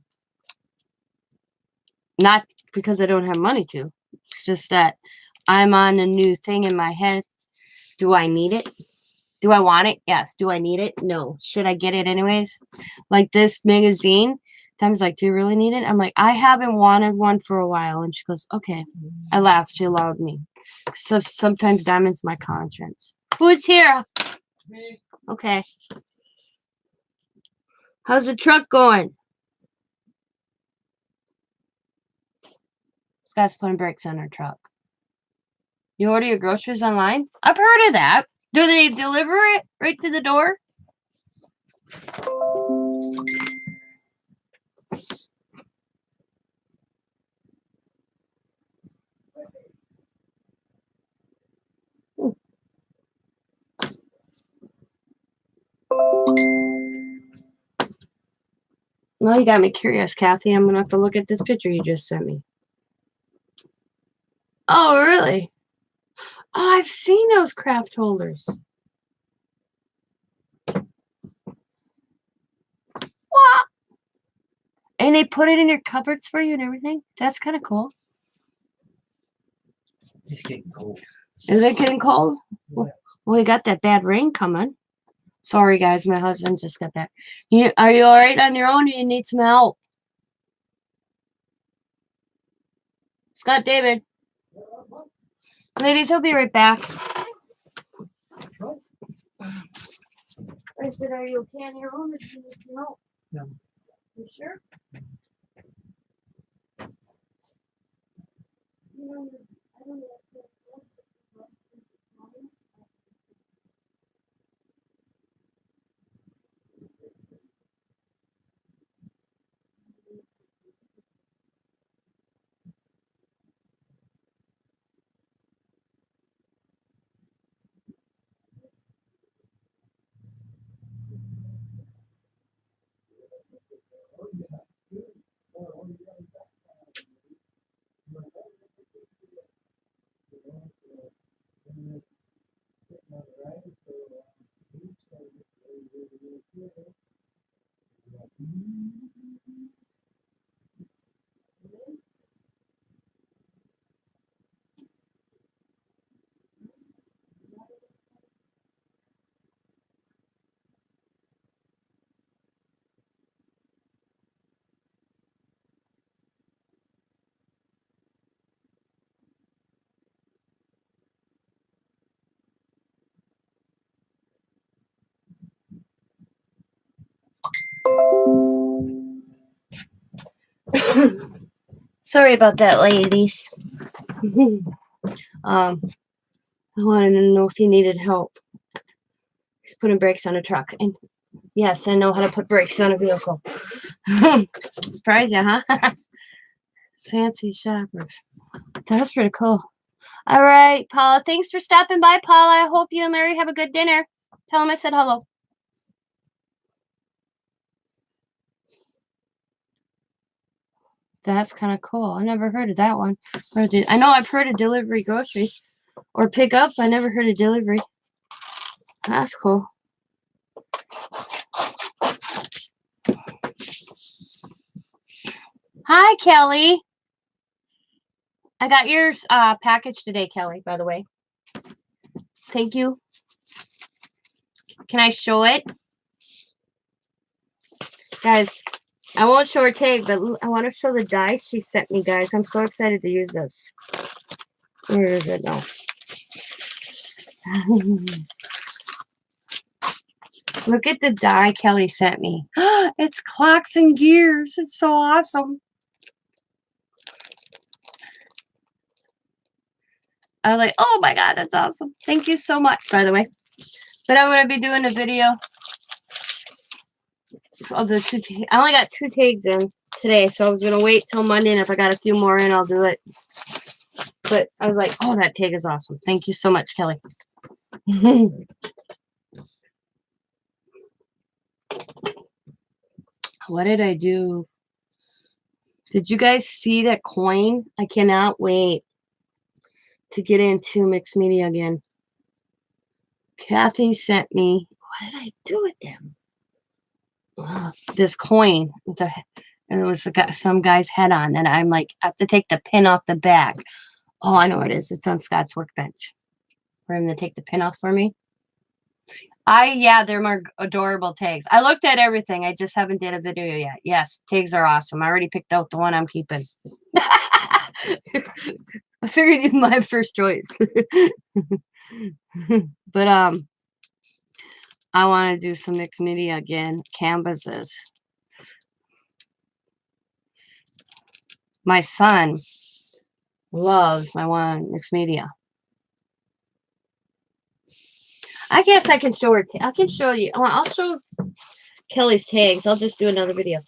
Not because I don't have money to. It's just that I'm on a new thing in my head. Do I need it? Do I want it? Yes. Do I need it? No. Should I get it anyways? Like this magazine. Time's like, do you really need it? I'm like, I haven't wanted one for a while. And she goes, okay. I laughed. She allowed me. So sometimes Diamond's my conscience. Who's here? Me. Okay. How's the truck going? This guy's putting brakes on our truck. You order your groceries online? I've heard of that. Do they deliver it right to the door? Well, you got me curious, Kathy. I'm going to have to look at this picture you just sent me. Oh, really? Oh, I've seen those craft holders. What? And they put it in your cupboards for you and everything? That's kind of cool. It's getting cold. Is it getting cold? Yeah. Well, we got that bad rain coming. Sorry, guys. My husband just got back. Are you all right on your own or you need some help? Scott David. Ladies, I'll be right back. I said, are you okay on your own or do you need some help? No. You sure? I don't know. Sorry about that, ladies. I wanted to know if you needed help. He's putting brakes on a truck. And yes, I know how to put brakes on a vehicle. Surprise you, huh? Fancy shoppers. That's pretty cool. All right, Paula. Thanks for stopping by, Paula. I hope you and Larry have a good dinner. Tell him I said hello. That's kind of cool. I never heard of that one. I know I've heard of delivery groceries or pickup. I never heard of delivery. That's cool. Hi, Kelly. I got your package today, Kelly, by the way. Thank you. Can I show it? Guys, I won't show her tag, but I want to show the die she sent me, guys. I'm so excited to use this. Where is it now? Look at the die Kelly sent me. It's clocks and gears. It's so awesome. I was like, oh my God, that's awesome. Thank you so much, by the way. But I'm going to be doing a video of the two. I only got 2 tags in today, so I was going to wait till Monday, and if I got a few more in, I'll do it. But I was like, oh, that tag is awesome. Thank you so much, Kelly. What did I do? Did you guys see that coin? I cannot wait to get into mixed media again. Kathy sent me. What did I do with them? This coin with and it was some guy's head on, and I'm like, I have to take the pin off the back. Oh, I know what it is. It's on Scott's workbench for him to take the pin off for me. Yeah, they're more adorable tags. I looked at everything. I just haven't did a video yet. Yes, tags are awesome. I already picked out the one I'm keeping. I figured you'd my first choice. But I want to do some mixed media again. Canvases. My son loves my one mixed media. I guess I can show her. I can show you. I'll show Kelly's tags. I'll just do another video.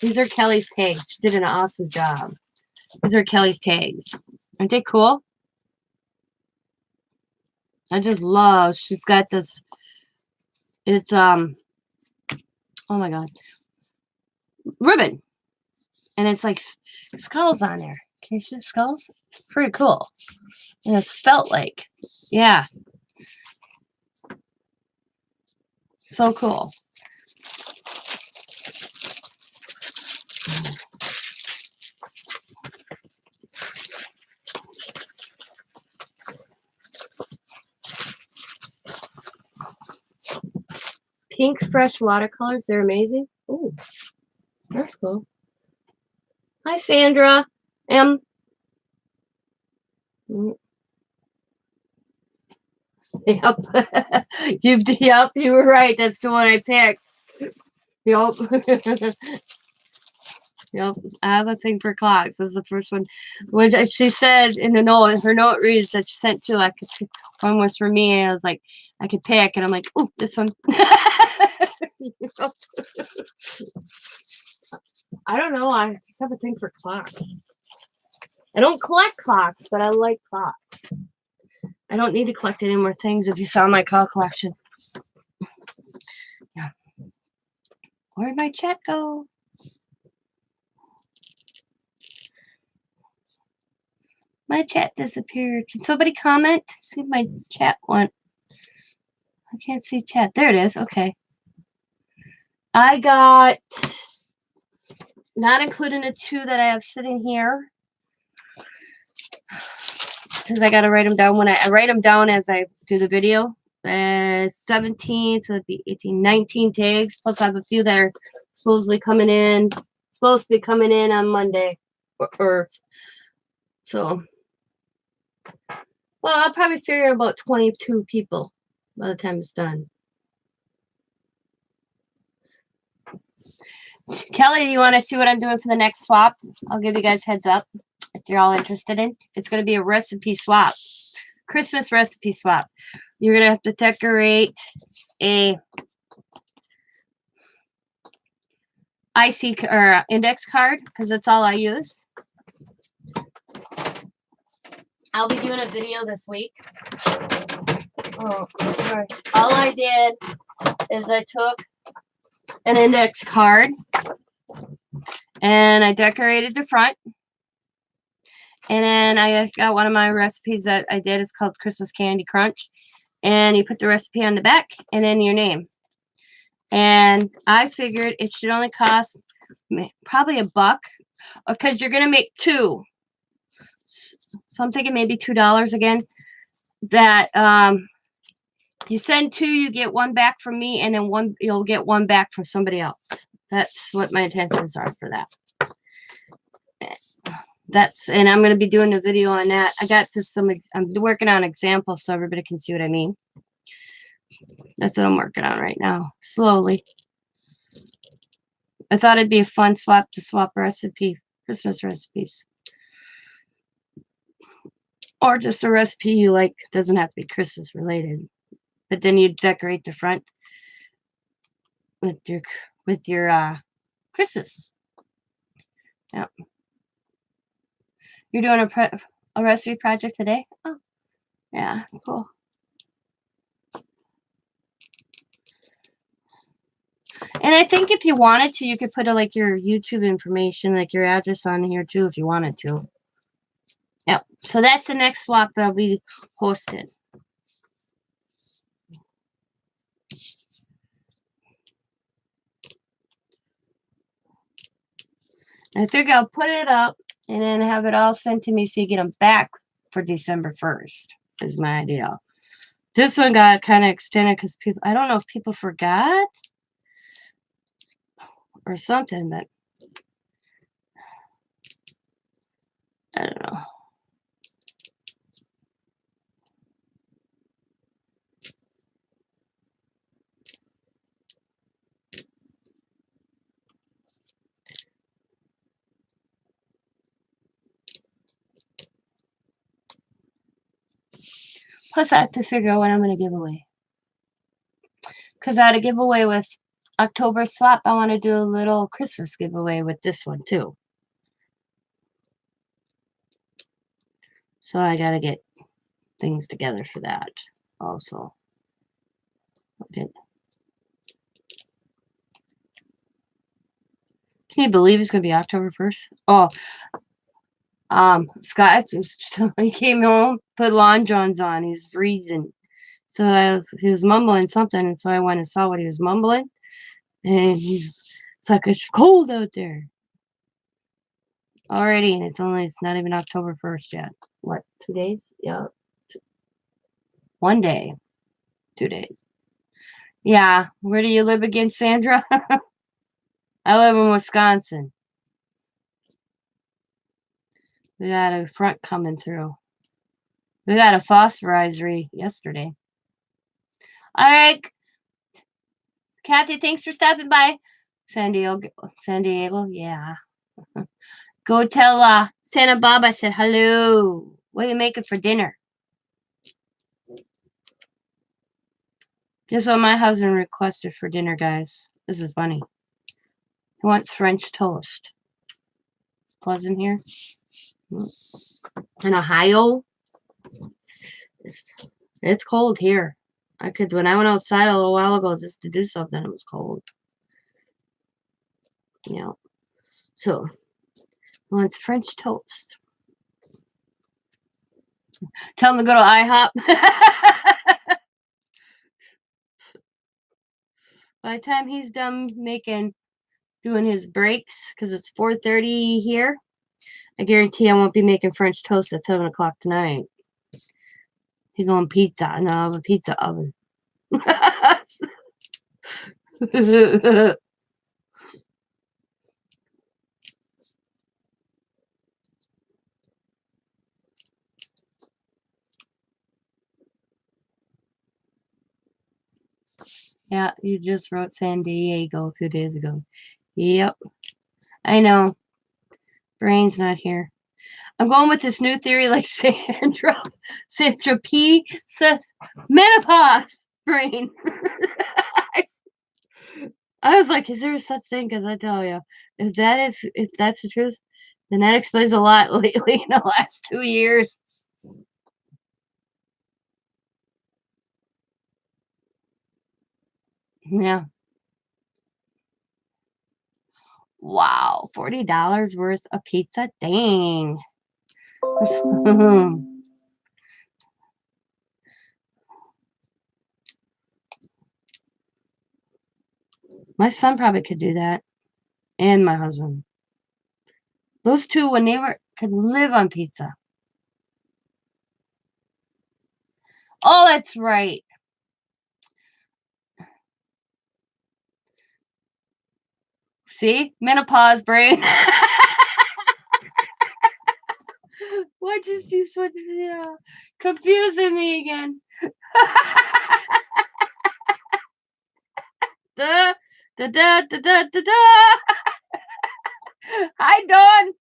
These are Kelly's tags. She did an awesome job. These are Kelly's tags. Aren't they cool? I just love. She's got this. It's oh my God, ribbon, and it's like skulls on there. Can you see the skulls? It's pretty cool, and it's felt like, yeah, so cool. Pink fresh watercolors. They're amazing. Ooh, that's cool. Hi, Sandra. Yep, yep, you were right. That's the one I picked. Yep. Yep, I have a thing for clocks. This is the first one. When she said in the note, her note reads that she sent two. I could. One was for me, and I was like, I could pick, and I'm like, oh, this one. I don't know. I just have a thing for clocks. I don't collect clocks, but I like clocks. I don't need to collect any more things if you saw my clock collection. Yeah. Where'd my chat go? My chat disappeared. Can somebody comment? See if my chat went. I can't see chat. There it is. Okay. I got, not including the 2 that I have sitting here, because I got to write them down when I write them down as I do the video. 17, so that'd be 18, 19 tags. Plus I have a few that are supposed to be coming in on Monday. Or so. Well, I'll probably figure out about 22 people by the time it's done. Kelly, do you want to see what I'm doing for the next swap? I'll give you guys heads up if you're all interested in. It's going to be a recipe swap. Christmas recipe swap. You're going to have to decorate a IC or index card because that's all I use. I'll be doing a video this week. Oh, sorry. All I did is I took an index card and I decorated the front. And then I got one of my recipes that I did. It's called Christmas Candy Crunch. And you put the recipe on the back and then your name. And I figured it should only cost probably $1 because you're going to make 2. So I'm thinking maybe $2 again. That you send 2, you get 1 back from me, and then you'll get 1 back from somebody else. That's what my intentions are for that. And I'm going to be doing a video on that. I got just I'm working on examples so everybody can see what I mean. That's what I'm working on right now, slowly. I thought it'd be a fun swap to swap Christmas recipes. Or just a recipe you like. Doesn't have to be Christmas related. But then you decorate the front with your Christmas. Yep. You're doing a recipe project today? Oh, yeah, cool. And I think if you wanted to, you could put like your YouTube information, like your address on here too, if you wanted to. Yep. So that's the next swap that I'll be hosting. I think I'll put it up and then have it all sent to me so you get them back for December 1st. Is my idea. This one got kind of extended because people, I don't know if people forgot or something, but I don't know. Plus, I have to figure out what I'm going to give away. Because I had a giveaway with October Swap. I want to do a little Christmas giveaway with this one, too. So I got to get things together for that also. Okay. Can you believe it's going to be October 1st? Oh, Scott just he came home, put lawn johns on. He's freezing. So he was mumbling something, and so I went and saw what he was mumbling. And it's like, it's cold out there already, and it's not even October 1st yet. What, 2 days? Yeah. 1 day. 2 days. Yeah. Where do you live again, Sandra? I live in Wisconsin. We got a front coming through. We got a phosphorizer yesterday. All right. Kathy, thanks for stopping by. San Diego, yeah. Go tell Santa Bob I said hello. What are you making for dinner? Guess what my husband requested for dinner, guys? This is funny. He wants French toast. It's pleasant here. In Ohio, it's cold here. When I went outside a little while ago just to do something, it was cold. Yeah. So, he wants French toast. Tell him to go to IHOP. By the time he's done doing his breaks, because it's 4:30 here, I guarantee I won't be making French toast at 7 o'clock tonight. He's going pizza. No, I have a pizza oven. Yeah, you just wrote San Diego 2 days ago. Yep. I know. Brain's not here. I'm going with this new theory like Sandra P says menopause brain. I was like, is there such thing? Because I tell you, if that's the truth, then that explains a lot lately in the last 2 years. Yeah. Wow, $40 worth of pizza? Dang. My son probably could do that. And my husband. Those two, when they could live on pizza. Oh, that's right. See? Menopause brain. What'd you see? Confusing me again. Da, da, da, da, da, da, da. Hi, Dawn.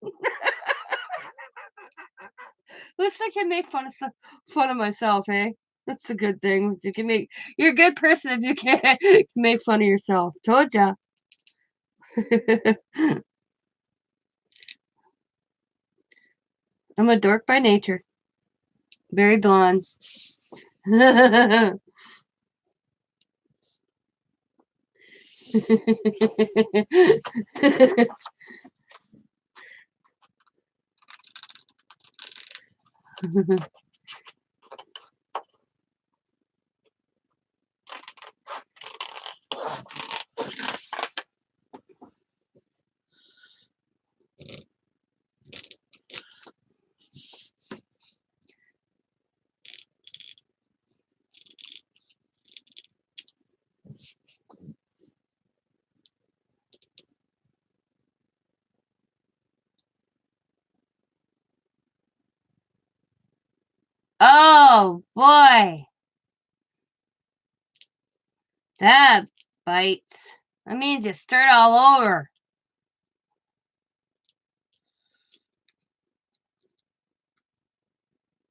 At least I can make fun of myself, eh? That's the good thing. You can make you're a good person if you can make fun of yourself. Told ya. I'm a dork by nature. Very blonde. Oh boy, that bites. That means you stirred all over.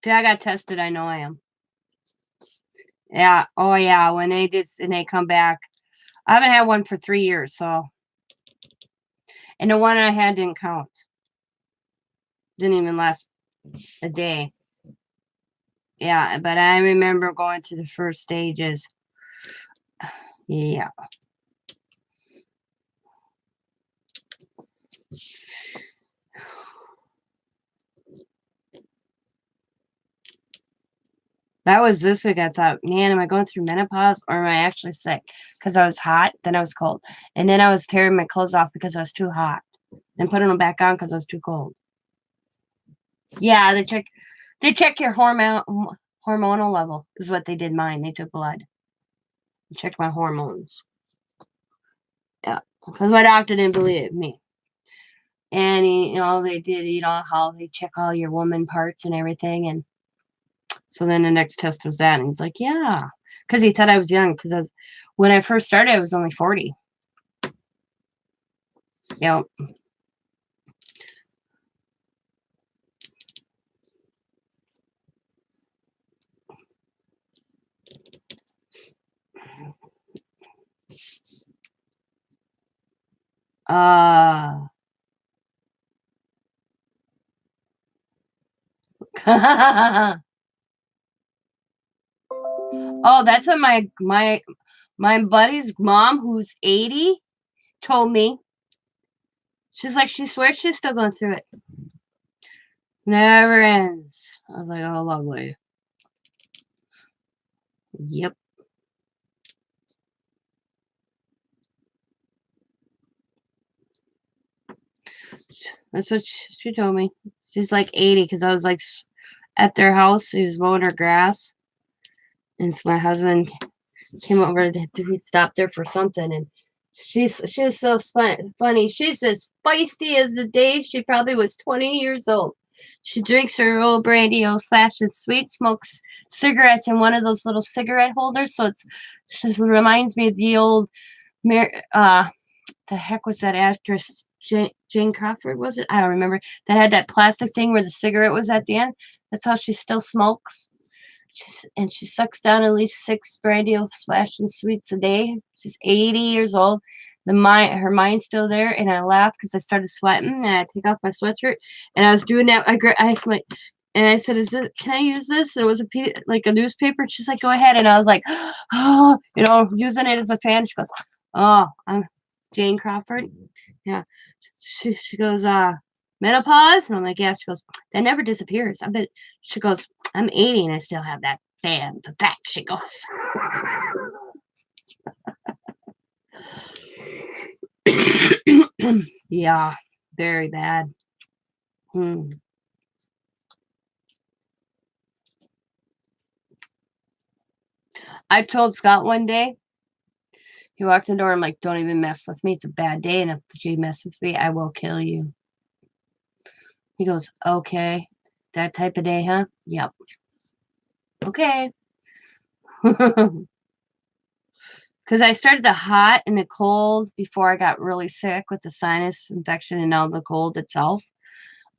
See, I got tested. I know I am. Yeah. Oh yeah. When they did and they come back, I haven't had one for 3 years. So, and the one I had didn't count. Didn't even last a day. Yeah, but I remember going to the first stages. Yeah. That was this week. I thought, man, am I going through menopause or am I actually sick? Because I was hot, then I was cold. And then I was tearing my clothes off because I was too hot. Then putting them back on because I was too cold. Yeah, they check your hormonal level is what they did mine. They took blood. They checked my hormones. Yeah. Because my doctor didn't believe me. And they did, how they check all your woman parts and everything. And so then the next test was that, and he's like, "Yeah," because he thought I was young. Because when I first started, I was only 40. Yeah. Uh. Oh, that's what my buddy's mom, who's 80, told me. She's like, she swears she's still going through it. Never ends. I was like, oh, lovely. Yep. That's what she told me. She's like 80 because I was like at their house. She was mowing her grass. And so my husband came over to stop there for something. And she's so funny. She's as feisty as the day she probably was 20 years old. She drinks her old brandy, old fashioned sweet, smokes cigarettes in one of those little cigarette holders. So she reminds me of the old the heck was that actress? Jane Crawford, was it? I don't remember. That had that plastic thing where the cigarette was at the end. That's how she still smokes. And she sucks down at least 6 brandy splash and sweets a day. She's 80 years old. Her mind's still there, and I laughed because I started sweating, and I take off my sweatshirt, and I was doing that. And I said, "Is it? Can I use this?" And it was like a newspaper. She's like, "Go ahead," and I was like, "Oh, using it as a fan." She goes, "Oh, I'm Jane Crawford." Yeah, she goes, menopause? And I'm like, yeah. She goes, that never disappears. I bet. She goes, I'm 80 and I still have that fan. The that, she goes. Yeah, very bad. I told Scott one day, he walked in the door. I'm like, don't even mess with me. It's a bad day. And if you mess with me, I will kill you. He goes, okay. That type of day, huh? Yep. Okay. because I started the hot and the cold before I got really sick with the sinus infection and now the cold itself.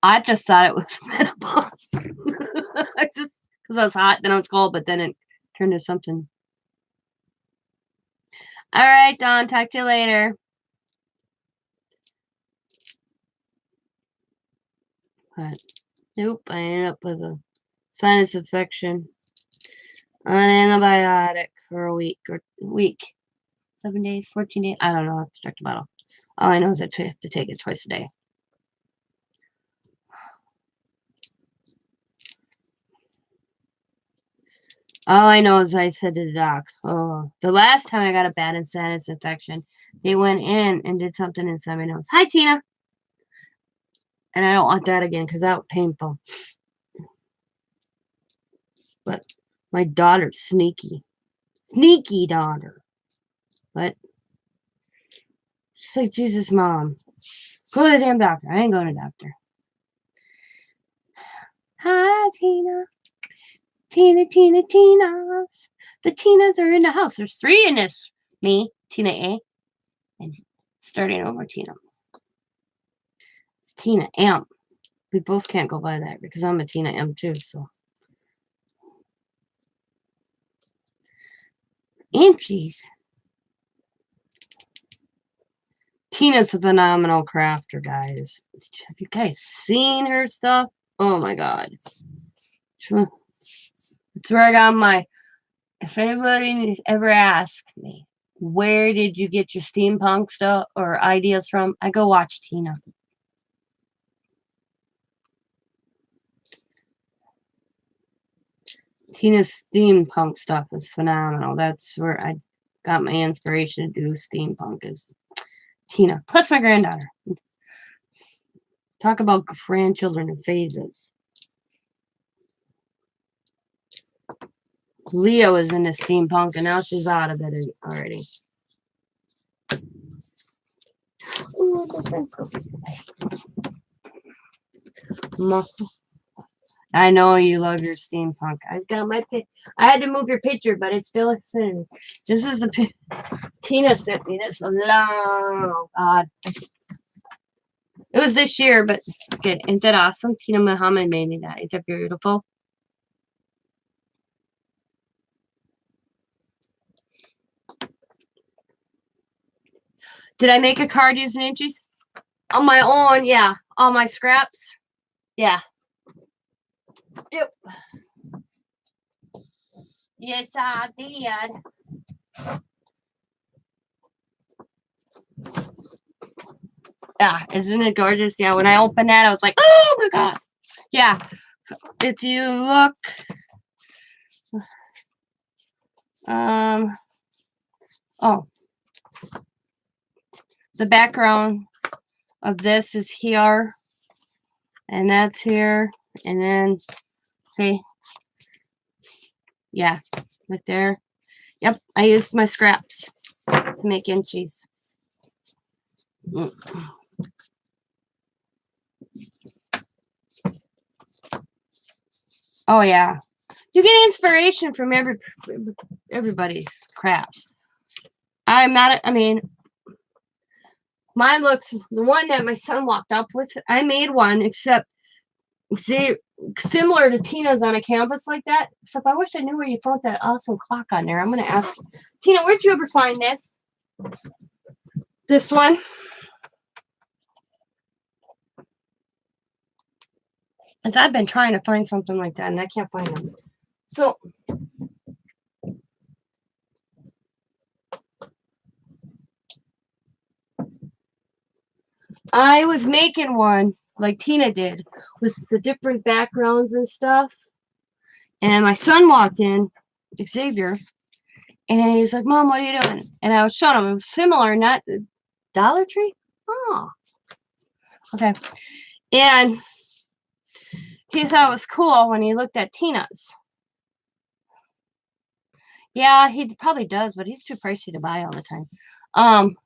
I just thought it was menopause. I just because I was hot, then I was cold, but then it turned to something. All right, Dawn. Talk to you later. But nope, I ended up with a sinus infection on an antibiotic for a week 7 days, 14 days. I don't know. I have to check the bottle. All I know is I have to take it twice a day. All I know is I said to the doc, oh, the last time I got a bad sinus infection, they went in and did something inside my nose. Hi, Tina. And I don't want that again because that was painful. But my daughter's sneaky. Sneaky daughter. But she's like, Jesus, Mom. Go to the damn doctor. I ain't going to the doctor. Hi, Tina. Tinas. The Tinas are in the house. There's 3 in this. Me, Tina A, and starting over Tina. Tina M. We both can't go by that because I'm a Tina M too, so. Inchies. Tina's a phenomenal crafter, guys. Have you guys seen her stuff? Oh my god. That's where I got my. If anybody ever asked me, where did you get your steampunk stuff or ideas from? I go watch Tina. Tina's steampunk stuff is phenomenal. That's where I got my inspiration to do steampunk is Tina. Plus my granddaughter. Talk about grandchildren in phases. Leah was into steampunk and now she's out of it already. Ooh, I know you love your steampunk. I've got my pic. I had to move your picture, but it's still sitting. This is the Tina sent me this long. Oh God. It was this year, but good. Isn't that awesome? Tina Muhammad made me that. Isn't that beautiful? Did I make a card using inchies? On my own, yeah. All my scraps. Yeah. Yep. Yes, I did. Yeah, isn't it gorgeous? Yeah, when I opened that, I was like, oh my God. Yeah. If you look, oh, the background of this is here, and that's here, and then, see, yeah, right there. Yep, I used my scraps to make inchies. Oh yeah, you get inspiration from everybody's crafts. I'm not. I mean, mine looks the one that my son walked up with. I made one, except see, similar to Tina's on a canvas like that. Except I wish I knew where you found that awesome clock on there. I'm gonna ask you. Tina, where'd you ever find this? This one. As I've been trying to find something like that, and I can't find them. So I was making one like Tina did with the different backgrounds and stuff. And my son walked in, Xavier, and he's like, Mom, what are you doing? And I was showing him. It was similar, not Dollar Tree. Oh, okay. And he thought it was cool when he looked at Tina's. Yeah, he probably does, but he's too pricey to buy all the time.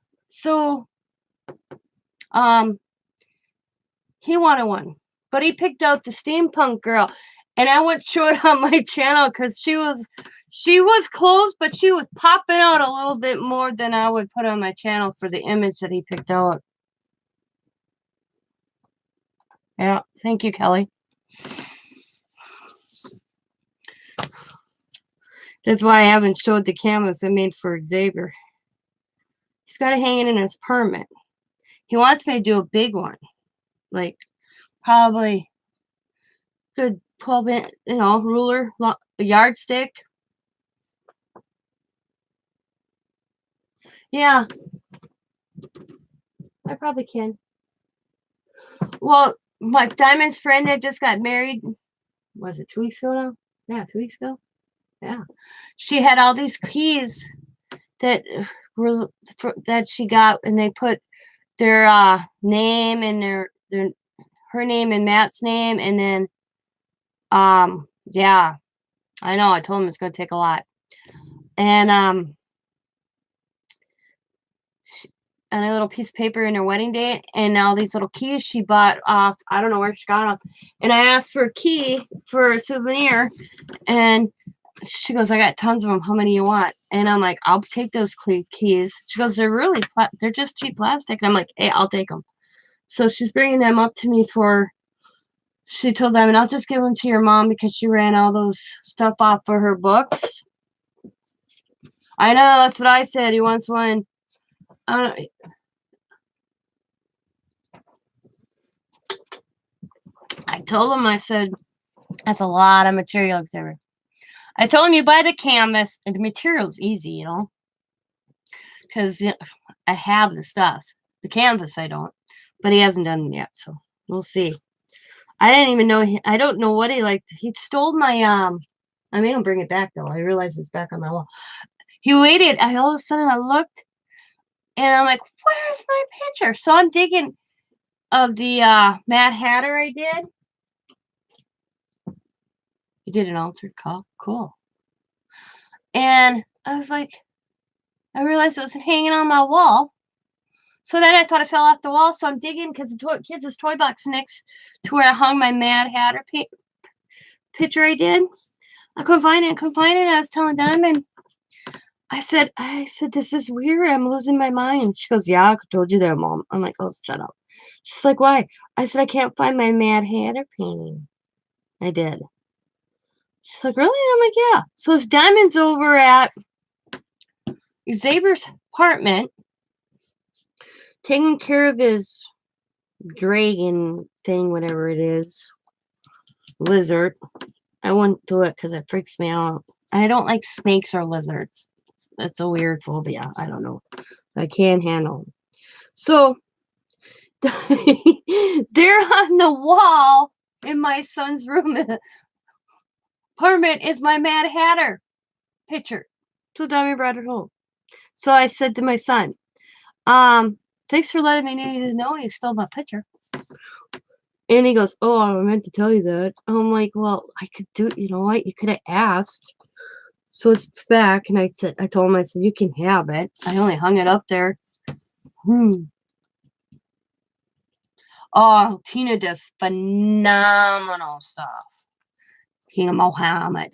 He wanted one, but he picked out the steampunk girl, and I went short on my channel because She was close, but she was popping out a little bit more than I would put on my channel for the image that he picked out. Yeah, thank you, Kelly. That's why I haven't showed the canvas I made for Xavier. He's got it hanging in his apartment. He wants me to do a big one, like probably good 12-inch, ruler, a yardstick. Yeah, I probably can. Well, my Diamond's friend that just got married, was it 2 weeks ago now? Yeah, 2 weeks ago. Yeah, she had all these keys that were that she got, and they put their name and her name and Matt's name, and then yeah, I know. I told him it's gonna take a lot, and and a little piece of paper in her wedding date, and all these little keys she bought off. I don't know where she got them, and I asked for a key for a souvenir, and she goes, "I got tons of them. How many you want?" And I'm like, "I'll take those keys." She goes, they're just cheap plastic." And I'm like, "Hey, I'll take them." So she's bringing them up to me for. She told them, "I'll just give them to your mom because she ran all those stuff off for her books." I know, that's what I said. He wants one. I told him, I said, "That's a lot of material, Xavier." I told him, "You buy the canvas, and the material's easy, because I have the stuff. The canvas, I don't. But he hasn't done it yet, so we'll see." I didn't even know. I don't know what he liked. He stole my, I made him bring it back, though. I realized it's back on my wall. He waited. All of a sudden, I looked, and I'm like, "Where's my picture?" So I'm digging of the Mad Hatter I did. He did an altered call. Cool. And I was like, I realized it was hanging on my wall. So then I thought it fell off the wall. So I'm digging because the kids' toy box next to where I hung my Mad Hatter picture I did. I couldn't find it. I was telling Diamond, I said, "This is weird. I'm losing my mind." She goes, "Yeah, I told you that, Mom." I'm like, "Oh, shut up." She's like, "Why?" I said, "I can't find my Mad Hatter painting." I did. She's like, "Really?" I'm like, "Yeah." So if Diamond's over at Xavier's apartment, taking care of his dragon thing, whatever it is, lizard. I won't do it because it freaks me out. I don't like snakes or lizards. That's a weird phobia. I don't know. I can't handle them. So they're on the wall in my son's room. Apartment is my Mad Hatter picture. So Tommy brought it home. So I said to my son, "Thanks for letting me know you stole my picture." And he goes, "Oh, I meant to tell you that." I'm like, "Well, I could do it. You know what? You could have asked." So it's back, and I told him, I said, "You can have it." I only hung it up there. Oh, Tina does phenomenal stuff. Tina Mohammed.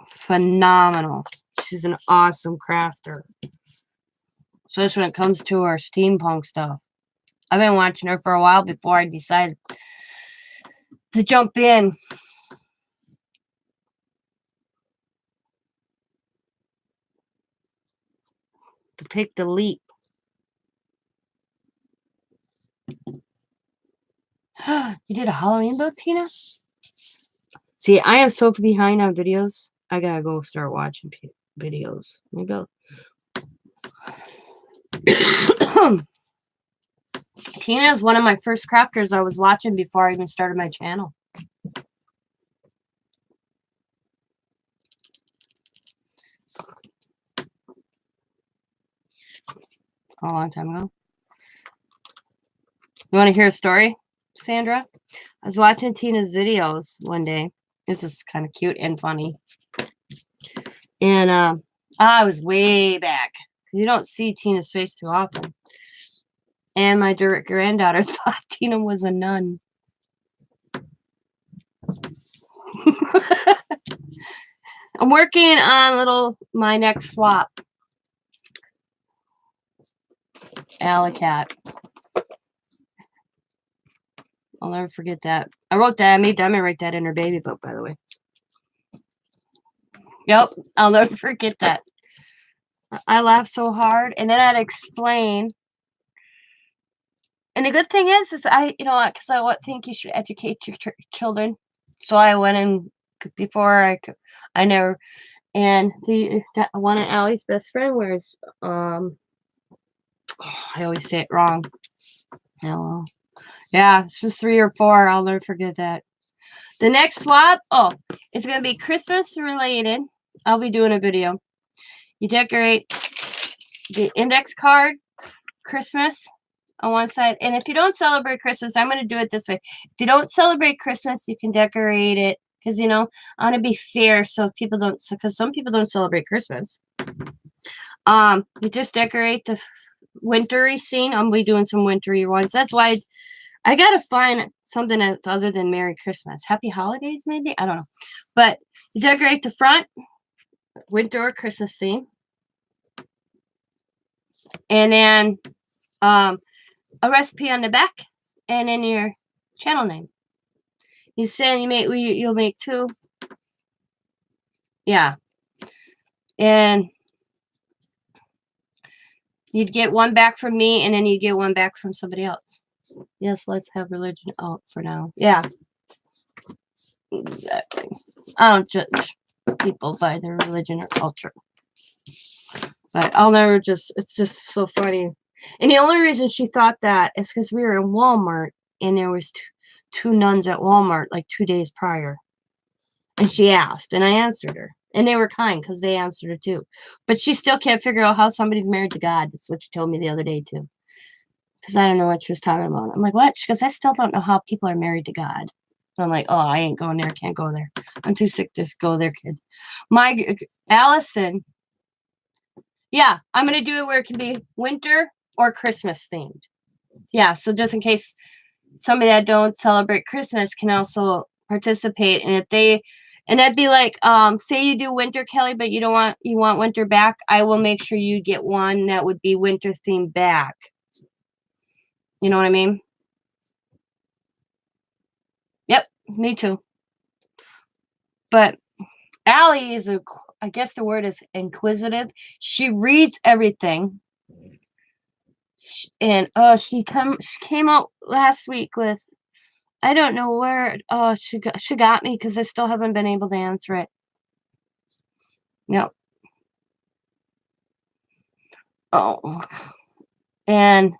Phenomenal. She's an awesome crafter. Especially when it comes to her steampunk stuff. I've been watching her for a while before I decided to jump in. To take the leap. You did a Halloween build, Tina? See, I am so behind on videos. I gotta go start watching videos. Maybe I'll... Tina is one of my first crafters I was watching before I even started my channel. A long time ago. You want to hear a story, Sandra? I was watching Tina's videos one day. This is kind of cute and funny. And I was way back. You don't see Tina's face too often. And my direct granddaughter thought Tina was a nun. I'm working on my next swap. Alicat. I'll never forget that. I wrote that. I made Diamond write that in her baby book, by the way. Yep. I'll never forget that. I laughed so hard. And then I'd explain. And the good thing is because I think you should educate your children. So I went in before I never, and one of Allie's best friend wears, I always say it wrong. Hello. Yeah, it's just 3 or 4. I'll never forget that. The next swap, it's going to be Christmas related. I'll be doing a video. You decorate the index card, Christmas on one side. And if you don't celebrate Christmas, I'm going to do it this way. If you don't celebrate Christmas, you can decorate it. Because, I want to be fair. So if people don't, because some people don't celebrate Christmas. You just decorate the wintry scene. I'm going to be doing some wintry ones. That's why I got to find something other than Merry Christmas. Happy Holidays, maybe? I don't know. But you decorate the front, winter or Christmas theme. And then a recipe on the back, and then your channel name. You'll make 2. Yeah. And you'd get one back from me, and then you'd get one back from somebody else. Yes, let's have religion out for now. Yeah. Exactly. I don't judge people by their religion or culture. But it's just so funny. And the only reason she thought that is because we were in Walmart, and there was two nuns at Walmart like 2 days prior. And she asked, and I answered her. And they were kind because they answered her too. But she still can't figure out how somebody's married to God. That's what she told me the other day too. Because I don't know what she was talking about. I'm like, what? She goes, I still don't know how people are married to God. And I'm like, oh, I ain't going there. Can't go there. I'm too sick to go there, kid. Allison. Yeah, I'm going to do it where it can be winter or Christmas themed. Yeah, so just in case somebody that don't celebrate Christmas can also participate. And that'd be like, say you do winter, Kelly, but you want winter back. I will make sure you get one that would be winter themed back. You know what I mean? Yep, me too. But Allie is I guess the word is inquisitive. She reads everything. And she came out last week with, I don't know where. Oh, she got me because I still haven't been able to answer it. No. Oh. And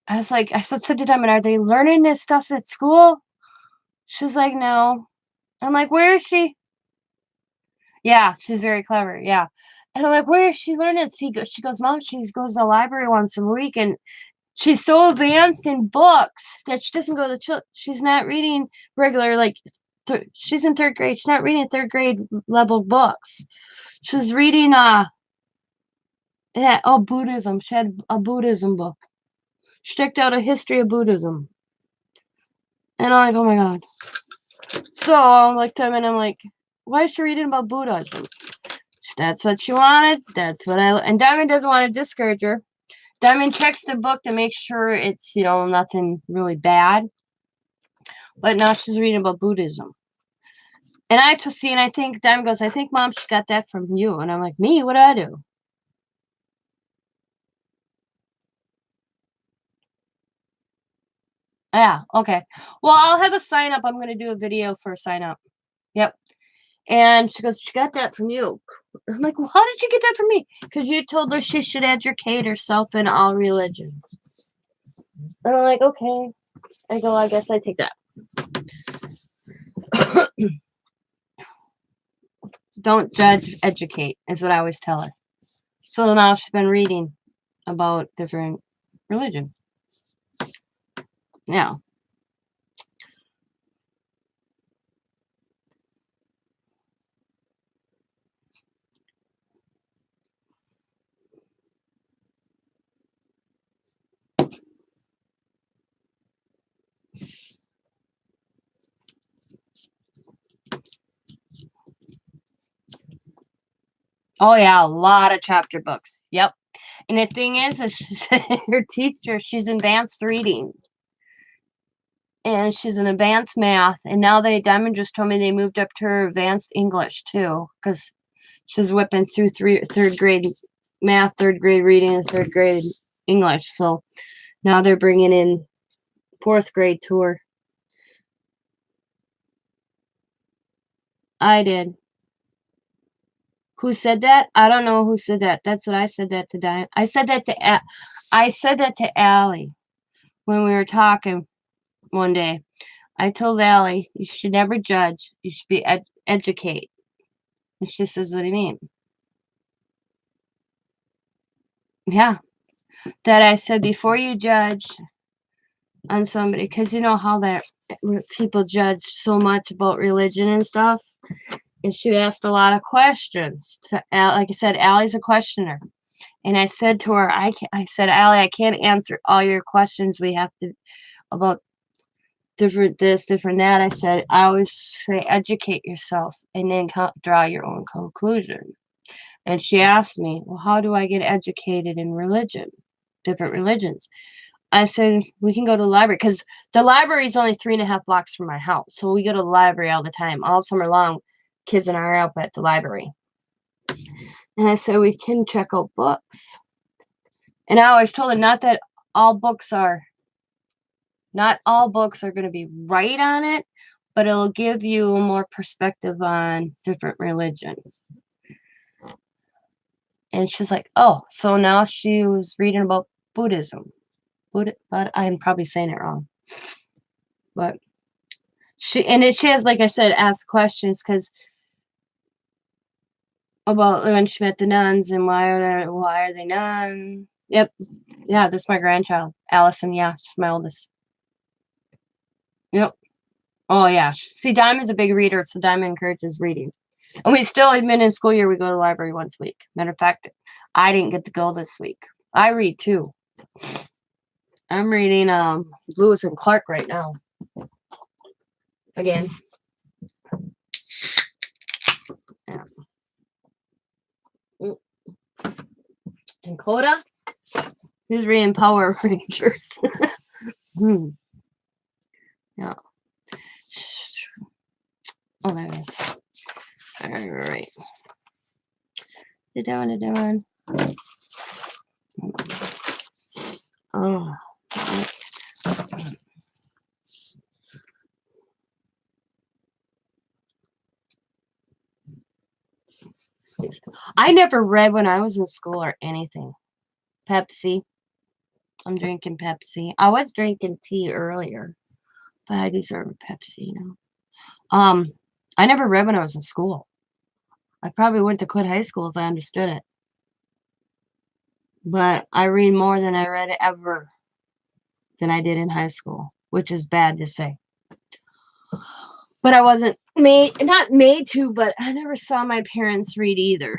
I said to Diamond, are they learning this stuff at school? She's like, no. I'm like, where is she? Yeah, she's very clever. Yeah. And I'm like, where is she learning? She goes, Mom, she goes to the library once a week, and she's so advanced in books that she doesn't go to she's not reading regular, like, she's in 3rd grade. She's not reading 3rd grade level books. She's reading Buddhism. She had a Buddhism book. She checked out a history of Buddhism. And I'm like, oh my God. So I'm like, I'm like, why is she reading about Buddhism? That's what she wanted. And Diamond doesn't want to discourage her. Diamond checks the book to make sure it's, nothing really bad. But now she's reading about Buddhism. And I think Diamond goes, I think, Mom, she got that from you. And I'm like, me? What do I do? Yeah, okay. Well, I'll have a sign up. I'm going to do a video for a sign up. Yep. And she goes, she got that from you. I'm like, well, how did you get that from me? Because you told her she should educate herself in all religions. And I'm like, okay. I go, I guess I take that. Don't judge, educate, is what I always tell her. So now she's been reading about different religions. Yeah. Oh yeah, a lot of chapter books. Yep. And the thing is her teacher, she's advanced reading. And she's in advanced math. And now Diamond just told me they moved up to her advanced English too. Because she's whipping through third grade math, third grade reading, and third grade English. So now they're bringing in fourth grade to her. I did. Who said that? I don't know who said that. That's what I said that to Diane. I said that to Allie when we were talking one day. I told Allie, you should never judge. You should be educate. And she says, what do you mean? Yeah. That I said before you judge on somebody, because you know how that people judge so much about religion and stuff. And she asked a lot of questions. Like I said, Allie's a questioner. And I said to her, I said, Allie, I can't answer all your questions. We have to about different this, different that. I said, I always say educate yourself and then draw your own conclusion. And she asked me, well, how do I get educated in religion, different religions? I said, we can go to the library because the library is only 3.5 blocks from my house. So we go to the library all the time. All summer long, kids and I are up at the library. And I said, we can check out books. And I always told her not all books are going to be right on it, but it'll give you more perspective on different religions. And she's like, oh, so now she was reading about Buddhism. But I'm probably saying it wrong. But she has, like I said, asked questions because about when she met the nuns and why are they nuns? Yep. Yeah, this is my grandchild, Allison. Yeah, she's my oldest. Yep. Oh yeah. See, Diamond's a big reader, so Diamond encourages reading. And we still, even in school year, we go to the library once a week. Matter of fact, I didn't get to go this week. I read too. I'm reading Lewis and Clark right now. Again. Yeah. And Coda, he's reading Power Rangers. Yeah. Oh, there it is. All right. You're doing. Oh. I never read when I was in school or anything. Pepsi. I'm drinking Pepsi. I was drinking tea earlier, but I deserve a Pepsi now. I never read when I was in school. I probably wouldn't have quit high school if I understood it. But I read more than I read ever than I did in high school, which is bad to say. But I wasn't not made to, but I never saw my parents read either.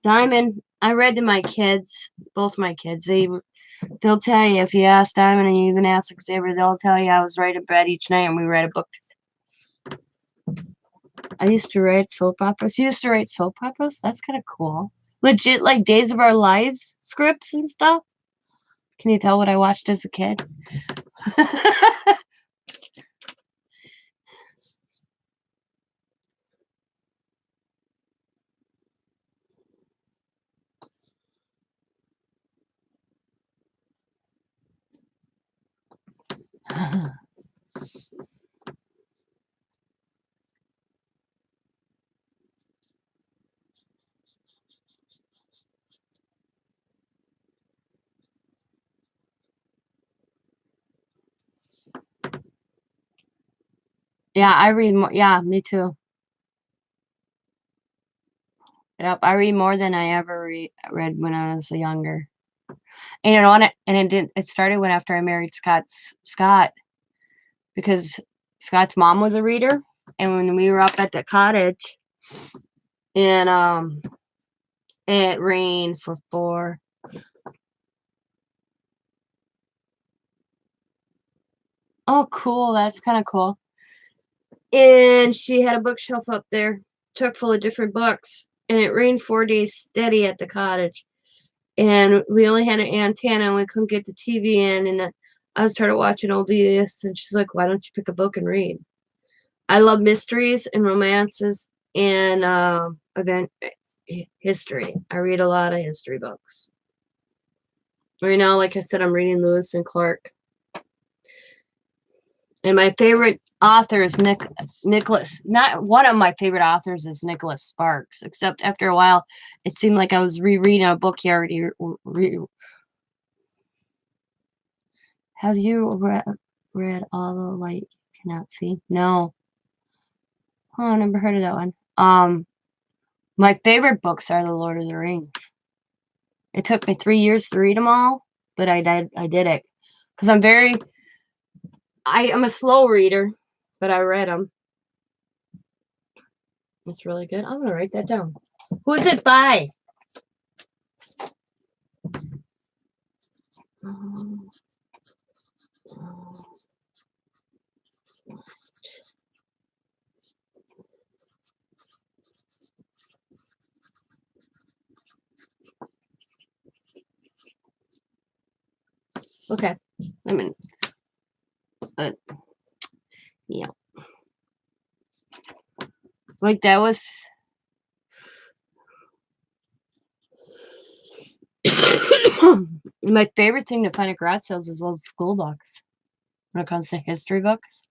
Diamond, I read to my kids, both my kids. They'll tell you if you ask Diamond and you even ask Xavier, they'll tell you I was right in bed each night and we read a book. I used to write soap operas. You used to write soap operas? That's kind of cool. Legit, like Days of Our Lives scripts and stuff. Can you tell what I watched as a kid? Yeah, I read more. Yeah, me too. Yep, I read more than I ever read when I was younger. And you know, it started when after I married Scott, because Scott's mom was a reader, and when we were up at the cottage, and it rained for 4. Oh, cool! That's kind of cool. And she had a bookshelf up there, chock full of different books. and it rained 4 days steady at the cottage. And we only had an antenna and we couldn't get the TV in. And I started watching OBS, and she's like, "Why don't you pick a book and read?" I love mysteries and romances and event history. I read a lot of history books. Right now, like I said, I'm reading Lewis and Clark. And my favorite author is Nicholas. Not one of my favorite authors is Nicholas Sparks, except after a while, it seemed like I was rereading a book he already Have you read All the Light You Cannot See? No. Oh, I never heard of that one. My favorite books are The Lord of the Rings. It took me 3 years to read them all, but I did it because I'm a slow reader, but I read them. It's really good. I'm gonna write that down. Who is it by? Okay, I mean, yeah, like that was. My favorite thing to find at garage sales is old school books. When it comes to history books,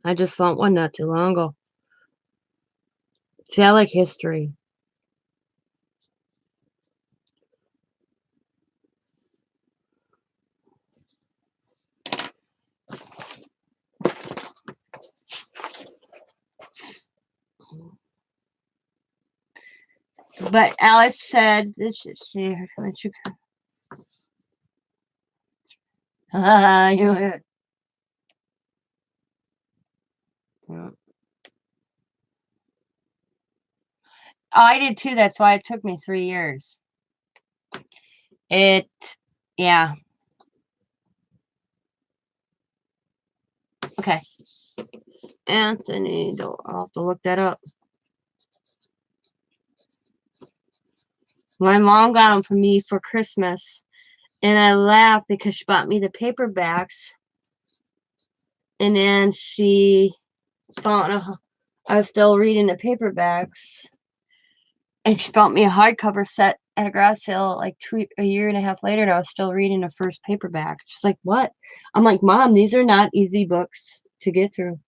I just found one not too long ago. See, I like history. But Alice said this is you. I did too. That's why it took me 3 years. Yeah. Okay. Anthony, I'll have to look that up. My mom got them for me for Christmas, and I laughed because she bought me the paperbacks, and then she found I was still reading the paperbacks, and she bought me a hardcover set at a garage sale like a year and a half later, and I was still reading the first paperback. She's like, "What?" I'm like, "Mom, these are not easy books to get through."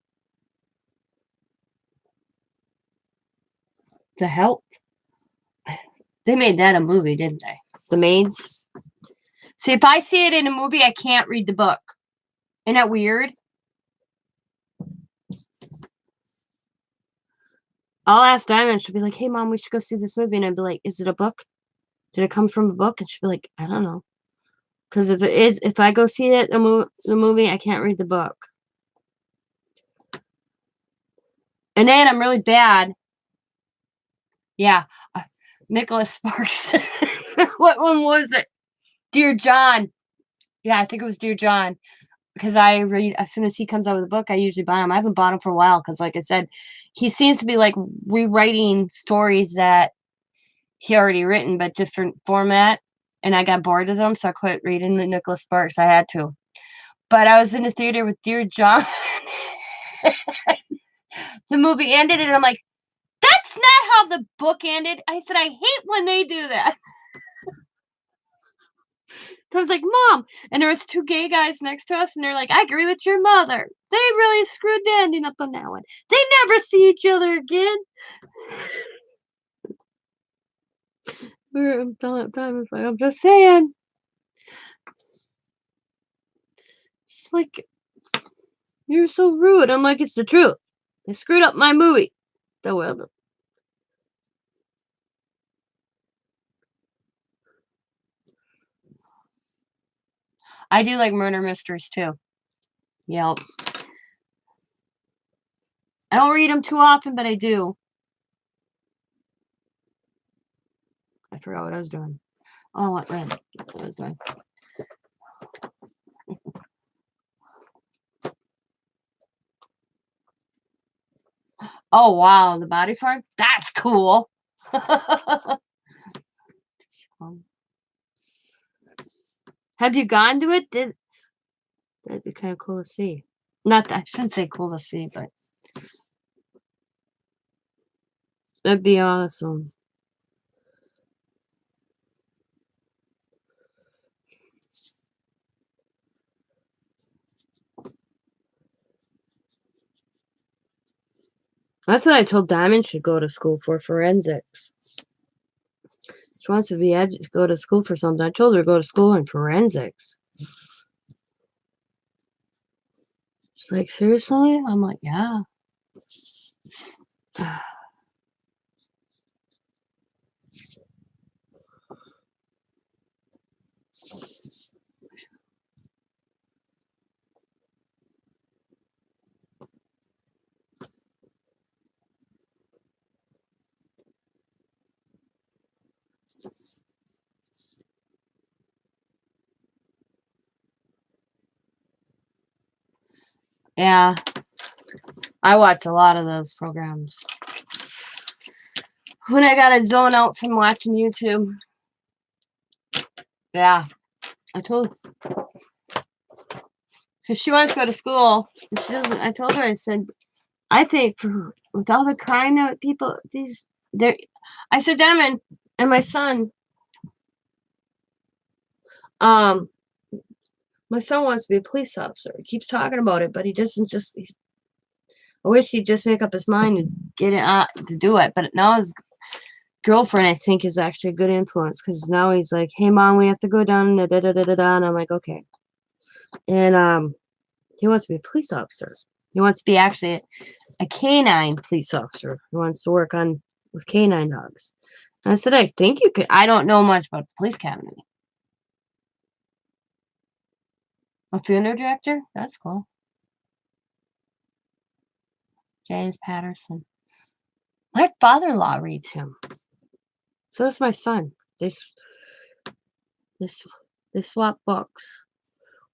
To help. They made that a movie, didn't they? The Maids. See, if I see it in a movie, I can't read the book. Isn't that weird? I'll ask Diamond. She'll be like, "Hey, Mom, we should go see this movie." And I'd be like, "Is it a book? Did it come from a book?" And she'll be like, "I don't know." Because if I go see it, the movie, I can't read the book. And then I'm really bad. Yeah. Nicholas Sparks. What one was it? Dear John. Yeah, I think it was Dear John. Because I read as soon as he comes out with a book, I usually buy him. I haven't bought him for a while because, like I said, he seems to be like rewriting stories that he already written, but different format. And I got bored of them, so I quit reading the Nicholas Sparks. I had to. But I was in the theater with Dear John. The movie ended, and I'm like, "That's not how the book ended." I said, "I hate when they do that." So I was like, "Mom," and there was 2 gay guys next to us, and they're like, "I agree with your mother. They really screwed the ending up on that one. They never see each other again." I'm telling time is like, "I'm just saying." She's like, "You're so rude." I'm like, "It's the truth. They screwed up my movie." So well. I do like murder mysteries too. Yep. I don't read them too often, but I do. I forgot what I was doing. Oh, what red? That's what I was doing. Oh wow, the body farm? That's cool. Have you gone to it? That'd be kind of cool to see. Not that I shouldn't say cool to see, but that'd be awesome. That's what I told Diamond should go to school for forensics. She wants to go to school for something. I told her to go to school in forensics. She's like, seriously? I'm like, yeah. Yeah. I watch a lot of those programs. When I gotta zone out from watching YouTube. Yeah. I told because she wants to go to school. She doesn't. I told her. I said, I think with all the crime that people I said, Diamond and my son. My son wants to be a police officer. He keeps talking about it, but he doesn't just. I wish he'd just make up his mind and get it to do it. But now his girlfriend, I think, is actually a good influence because now he's like, "Hey, mom, we have to go down da da da da da," and I'm like, "Okay." And he wants to be a police officer. He wants to be actually a canine police officer. He wants to work with canine dogs. And I said, I think you could. I don't know much about the police academy. A funeral director? That's cool. James Patterson. My father-in-law reads him. So does my son. They swap books.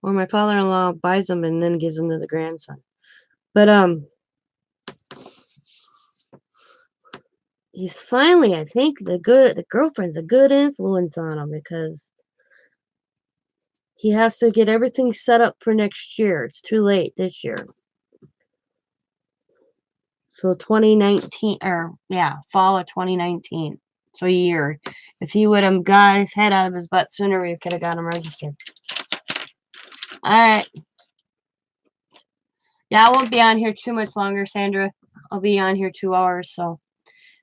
Or my father-in-law buys them and then gives them to the grandson. But he's finally, I think, the girlfriend's a good influence on him because he has to get everything set up for next year. It's too late this year. So 2019, fall of 2019. So a year. If he would have got his head out of his butt sooner, we could have got him registered. All right. Yeah, I won't be on here too much longer, Sandra. I'll be on here 2 hours, so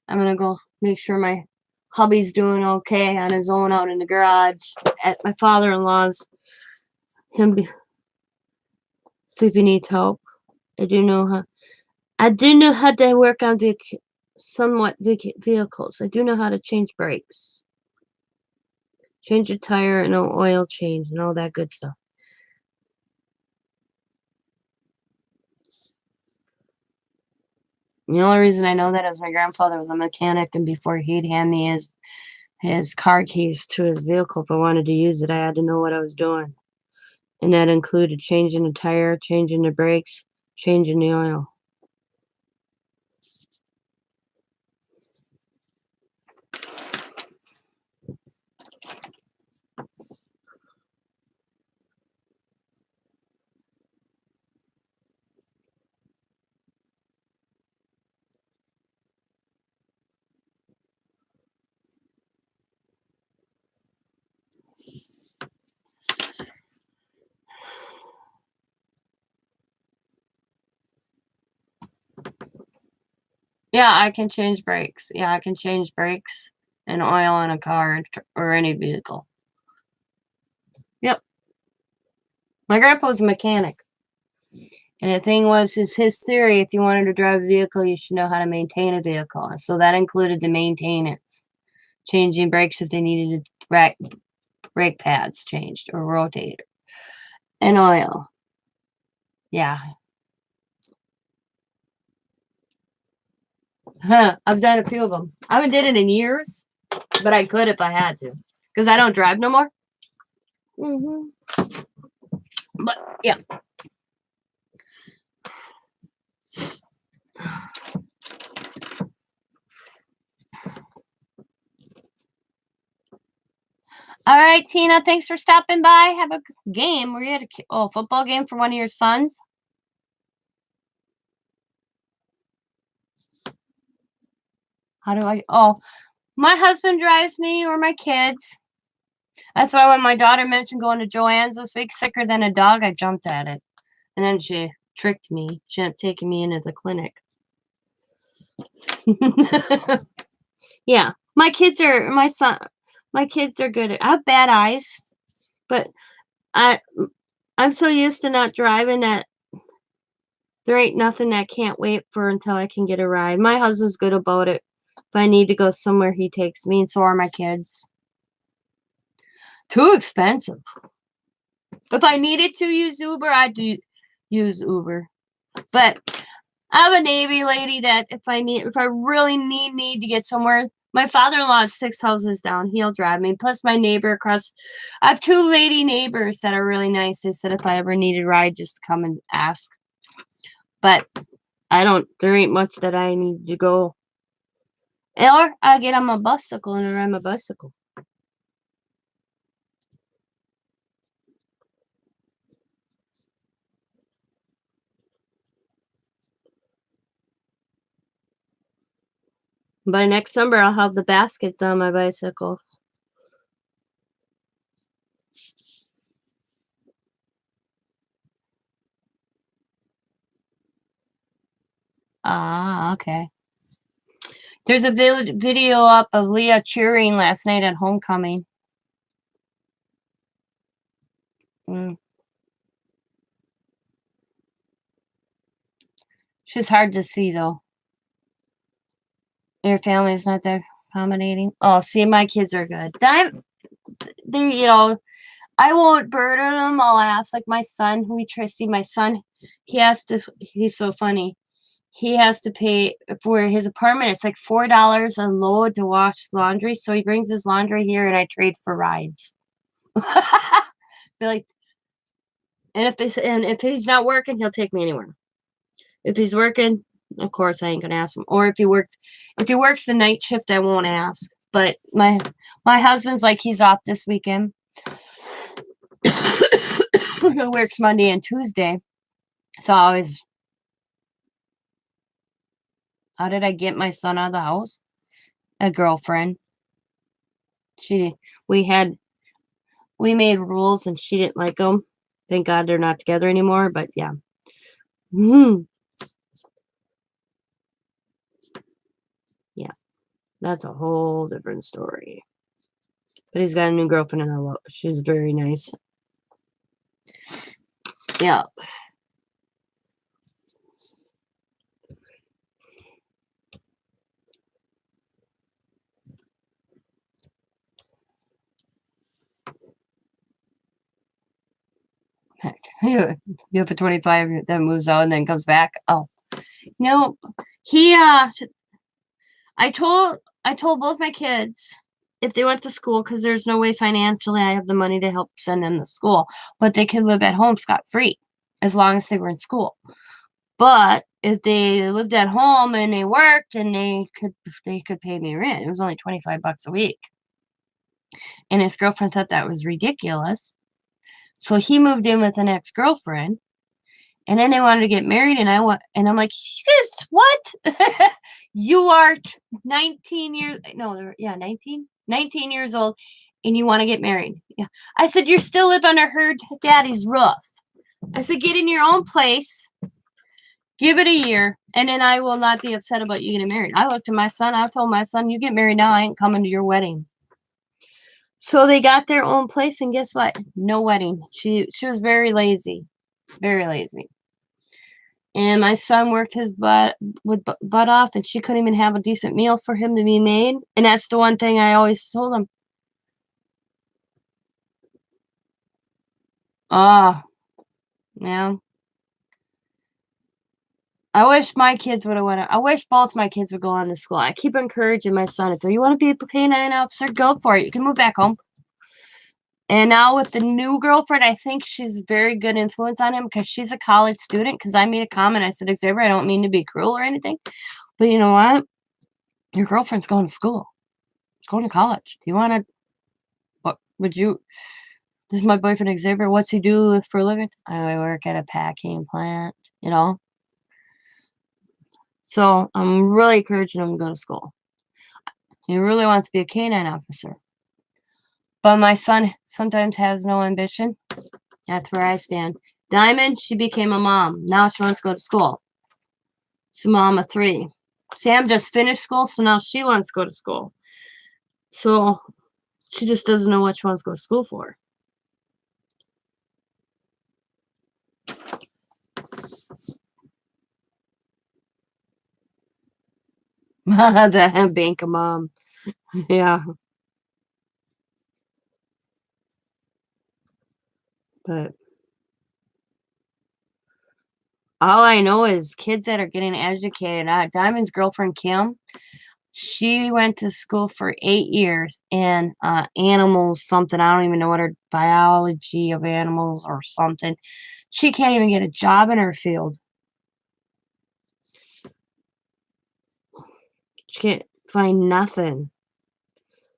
I'm gonna go make sure my hubby's doing okay on his own out in the garage at my father-in-law's. See if he needs help. I do know how to work on vehicles. I do know how to change brakes, change a tire, and oil change, and all that good stuff. The only reason I know that is my grandfather was a mechanic, and before he'd hand me his car keys to his vehicle, if I wanted to use it, I had to know what I was doing. And that included changing the tire, changing the brakes, changing the oil. Yeah, I can change brakes. Yeah, I can change brakes and oil in a car or any vehicle. Yep. My grandpa was a mechanic. And the thing was, his theory, if you wanted to drive a vehicle, you should know how to maintain a vehicle. So that included the maintenance, changing brakes if they needed brake pads changed or rotated, and oil. Yeah. I've done a few of them. I haven't did it in years, but I could if I had to, because I don't drive no more. But yeah. All right, Tina, thanks for stopping by. Have a game. Were you at a football game for one of your sons? How do I? Oh, my husband drives me or my kids. That's why when my daughter mentioned going to Joanne's this week, sicker than a dog, I jumped at it. And then she tricked me. She ended up taking me into the clinic. Yeah, my kids are good. I have bad eyes, but I I'm so used to not driving that there ain't nothing that can't wait for until I can get a ride. My husband's good about it. If I need to go somewhere, he takes me, and so are my kids. Too expensive. If I needed to use Uber, I'd use Uber. But I have a Navy lady that if I really need to get somewhere, my father-in-law is 6 houses down. He'll drive me. Plus my neighbor across, I have 2 lady neighbors that are really nice. They said if I ever needed a ride, just come and ask. But there ain't much that I need to go. Or I get on my bicycle and ride my bicycle. By next summer, I'll have the baskets on my bicycle. Ah, okay. There's a video up of Leah cheering last night at homecoming. Mm. She's hard to see, though. Your family's not that accommodating. Oh, see, my kids are good. I won't burden them. I'll ask, like my son, who we try to see. My son, he's so funny. He has to pay for his apartment. It's like $4 a load to wash laundry. So he brings his laundry here, and I trade for rides. Be like, and if he's not working, he'll take me anywhere. If he's working, of course I ain't gonna ask him. Or if he works the night shift, I won't ask. But my husband's like he's off this weekend. He works Monday and Tuesday. So I always, how did I get my son out of the house? A girlfriend. She we had we made rules and she didn't like them. Thank God they're not together anymore. But yeah. Yeah, that's a whole different story. But he's got a new girlfriend and I love. She's very nice. Yeah. You have a 25 that moves out and then comes back. Oh, no, he I told both my kids if they went to school, because there's no way financially I have the money to help send them to school, but they could live at home scot free as long as they were in school. But if they lived at home and they worked and they could pay me rent. It was only $25 a week. And his girlfriend thought that was ridiculous. So he moved in with an ex-girlfriend. And then they wanted to get married, and I'm like, you guys, what? You are 19 years, no, yeah, 19 years old, and you want to get married. Yeah. I said, you're still live under her daddy's roof. I said, get in your own place, give it a year, and then I will not be upset about you getting married. I looked at my son, I told my son, you get married now, I ain't coming to your wedding. So they got their own place, and guess what? No wedding. She was very lazy. Very lazy. And my son worked his butt off, and she couldn't even have a decent meal for him to be made. And that's the one thing I always told him. Oh, yeah. I wish my kids would have went. I wish both my kids would go on to school. I keep encouraging my son, if you want to be a canine officer, go for it. You can move back home. And now with the new girlfriend, I think she's very good influence on him because she's a college student. Because I made a comment. I said, Xavier, I don't mean to be cruel or anything, but you know what? Your girlfriend's going to school. She's going to college. Do you want to Would you? This is my boyfriend Xavier. What's he do for a living? I work at a packing plant, you know? So I'm really encouraging him to go to school. He really wants to be a canine officer. But my son sometimes has no ambition. That's where I stand. Diamond, she became a mom. Now she wants to go to school. She's a mom of 3. Sam just finished school, so now she wants to go to school. So she just doesn't know what she wants to go to school for. The bank of mom. Yeah. But all I know is kids that are getting educated. Diamond's girlfriend, Kim, she went to school for 8 years in animals, something. I don't even know what her biology of animals or something. She can't even get a job in her field. She can't find nothing.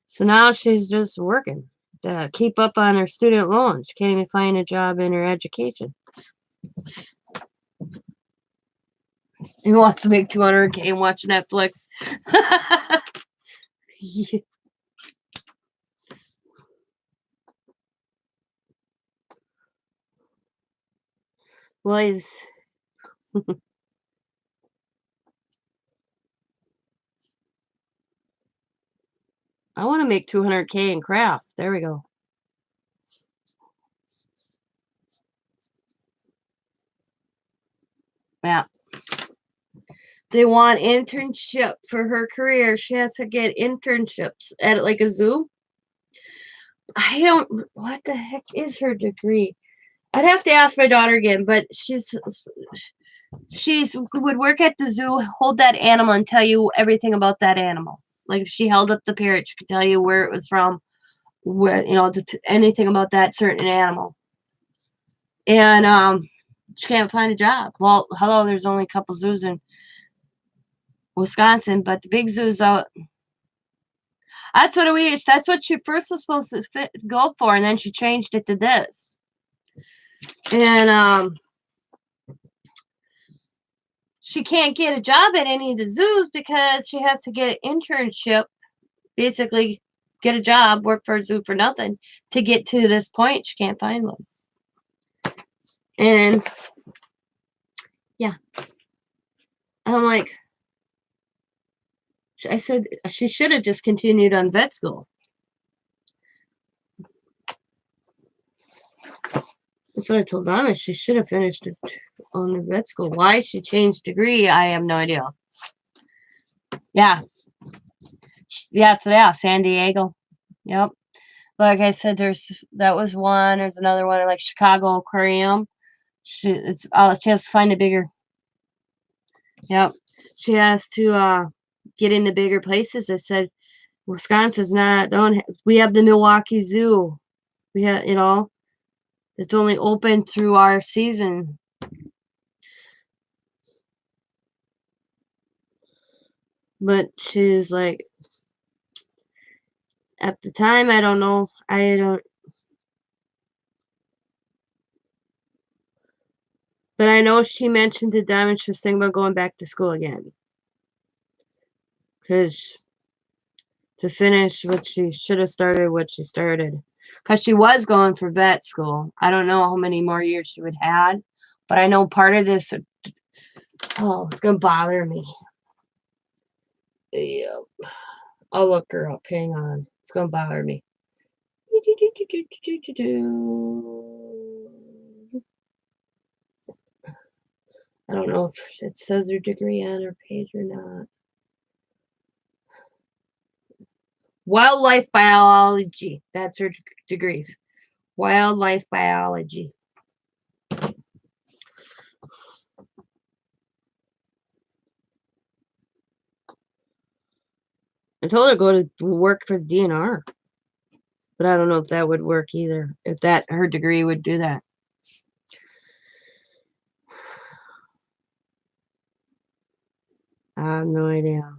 So now she's just working to keep up on her student loans. She can't even find a job in her education. He wants to make 200K and watch Netflix. Yeah. Well, he's I want to make 200K in craft. There we go. Yeah. They want internship for her career. She has to get internships at like a zoo. I don't what the heck is her degree? I'd have to ask my daughter again, but she's would work at the zoo, hold that animal and tell you everything about that animal. Like if she held up the parrot, she could tell you where it was from, where anything about that certain animal. And she can't find a job. Well, hello, there's only a couple zoos in Wisconsin, but the big zoos out. That's what she first was supposed to go for, and then she changed it to this. And she can't get a job at any of the zoos because she has to get an internship, basically get a job, work for a zoo for nothing to get to this point. She can't find one. And yeah, I'm like, I said she should have just continued on vet school. That's what I told Donna. She should have finished it on the vet school. Why she changed degree, I have no idea. Yeah. Yeah, so yeah, San Diego. Yep. Like I said, that was one. There's another one like Chicago Aquarium. She has to find a bigger. Yep. She has to get into bigger places. I said Wisconsin's not we have the Milwaukee Zoo. We have it's only open through our season. But she's like at the time I don't know. But I know she mentioned to Diamond she was thinking about going back to school again. Because to finish what she should have started, what she started. Because she was going for vet school. I don't know how many more years she would have, but I know part of this, it's going to bother me. Yep. I'll look her up. Hang on. It's going to bother me. I don't know if it says her degree on her page or not. Wildlife biology. That's her degrees. Wildlife biology. I told her to go to work for the DNR. But I don't know if that would work either. If her degree would do that. I have no idea.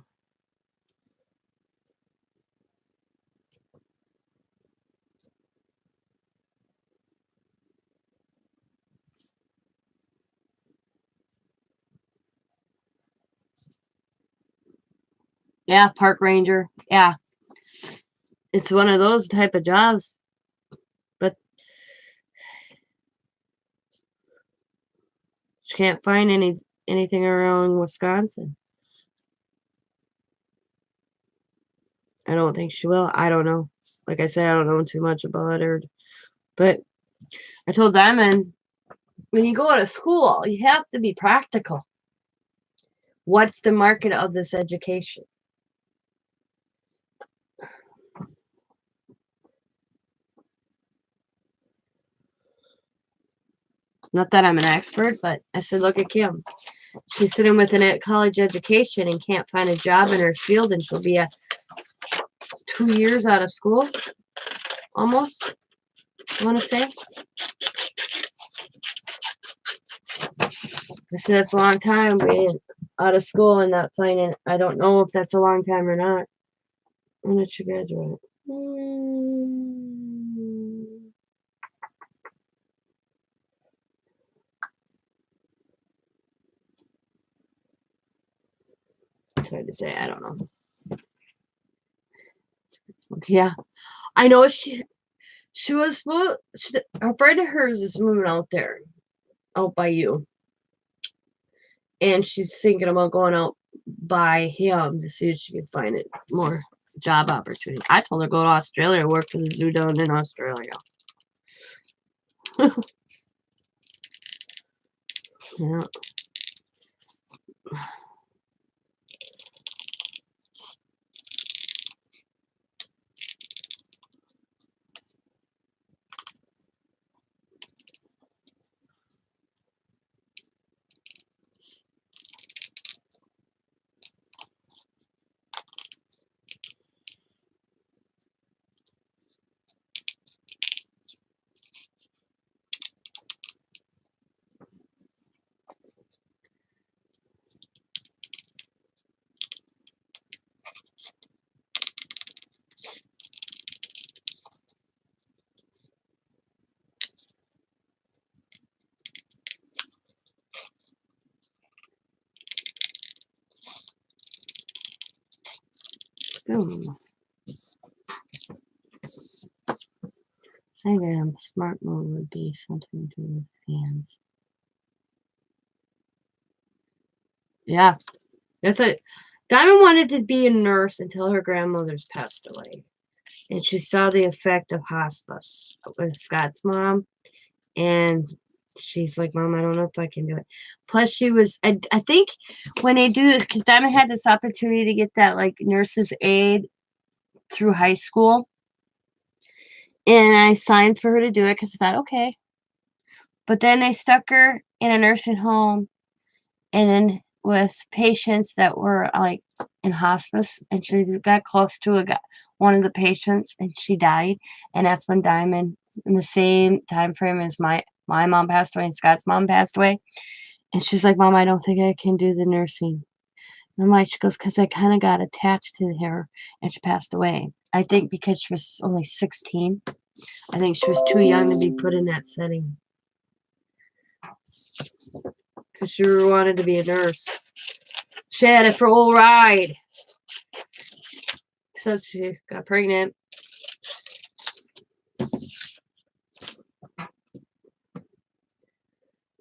Yeah, park ranger. Yeah. It's one of those type of jobs. But she can't find anything around Wisconsin. I don't think she will. I don't know. Like I said, I don't know too much about her. But I told Diamond, when you go to school, you have to be practical. What's the market of this education? Not that I'm an expert, but I said, look at Kim. She's sitting with a college education and can't find a job in her field, and she'll be 2 years out of school, almost, I want to say. I said, that's a long time being out of school and not finding. I don't know if that's a long time or not. When did she graduate? It's hard to say. I don't know. Yeah, I know she was supposed. A friend of hers is moving out there, out by you, and she's thinking about going out by him to see if she can find it more job opportunity. I told her go to Australia, work for the zoo down in Australia. Yeah. I think smart mode would be something to do with fans. Yeah, that's it. Diamond wanted to be a nurse until her grandmother's passed away. And she saw the effect of hospice with Scott's mom. And she's like, Mom, I don't know if I can do it. Plus, she was, I think when they do it, because Diamond had this opportunity to get that like nurse's aid through high school. And I signed for her to do it because I thought, okay. But then they stuck her in a nursing home and then with patients that were like in hospice, and she got close to one of the patients and she died. And that's when Diamond, in the same time frame as my mom passed away and Scott's mom passed away. And she's like, Mom, I don't think I can do the nursing. And I'm like, she goes, because I kind of got attached to her and she passed away. I think because she was only 16. I think she was too young to be put in that setting. Because she wanted to be a nurse. She had it for a whole ride. Except she got pregnant.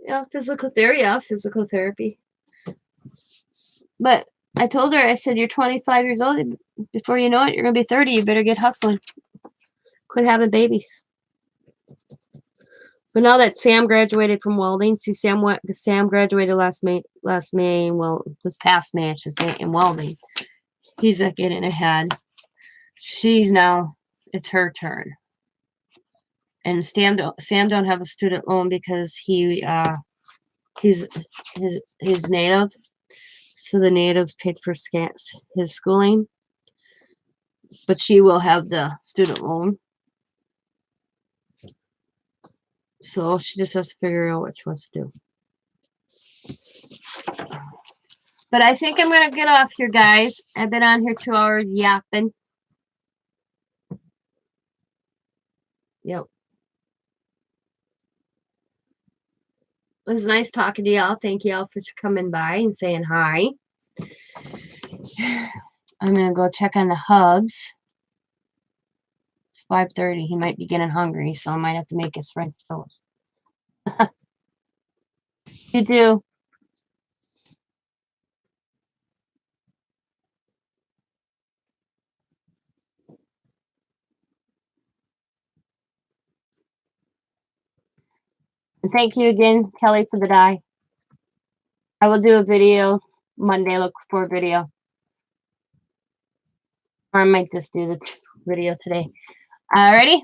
Yeah, physical therapy. But I told her, I said, you're 25 years old. Before you know it, you're going to be 30. You better get hustling. Quit having babies. But now that Sam graduated from welding, see, Sam graduated last May. Well, this past May, I should say, in welding. He's getting ahead. It's her turn. And Sam don't have a student loan because he's native. So the natives paid for his schooling. But she will have the student loan. So she just has to figure out what she wants to do. But I think I'm going to get off here, guys. I've been on here 2 hours yapping. Yep. It was nice talking to y'all. Thank y'all for coming by and saying hi. I'm going to go check on the Hubs. It's 5:30. He might be getting hungry, so I might have to make his French toast. You do. And thank you again, Kelly, for the dye. I will do a video Monday. Look for a video. Or I might just do the video today. Alrighty.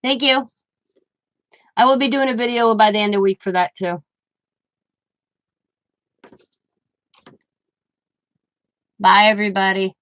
Thank you. I will be doing a video by the end of the week for that too. Bye, everybody.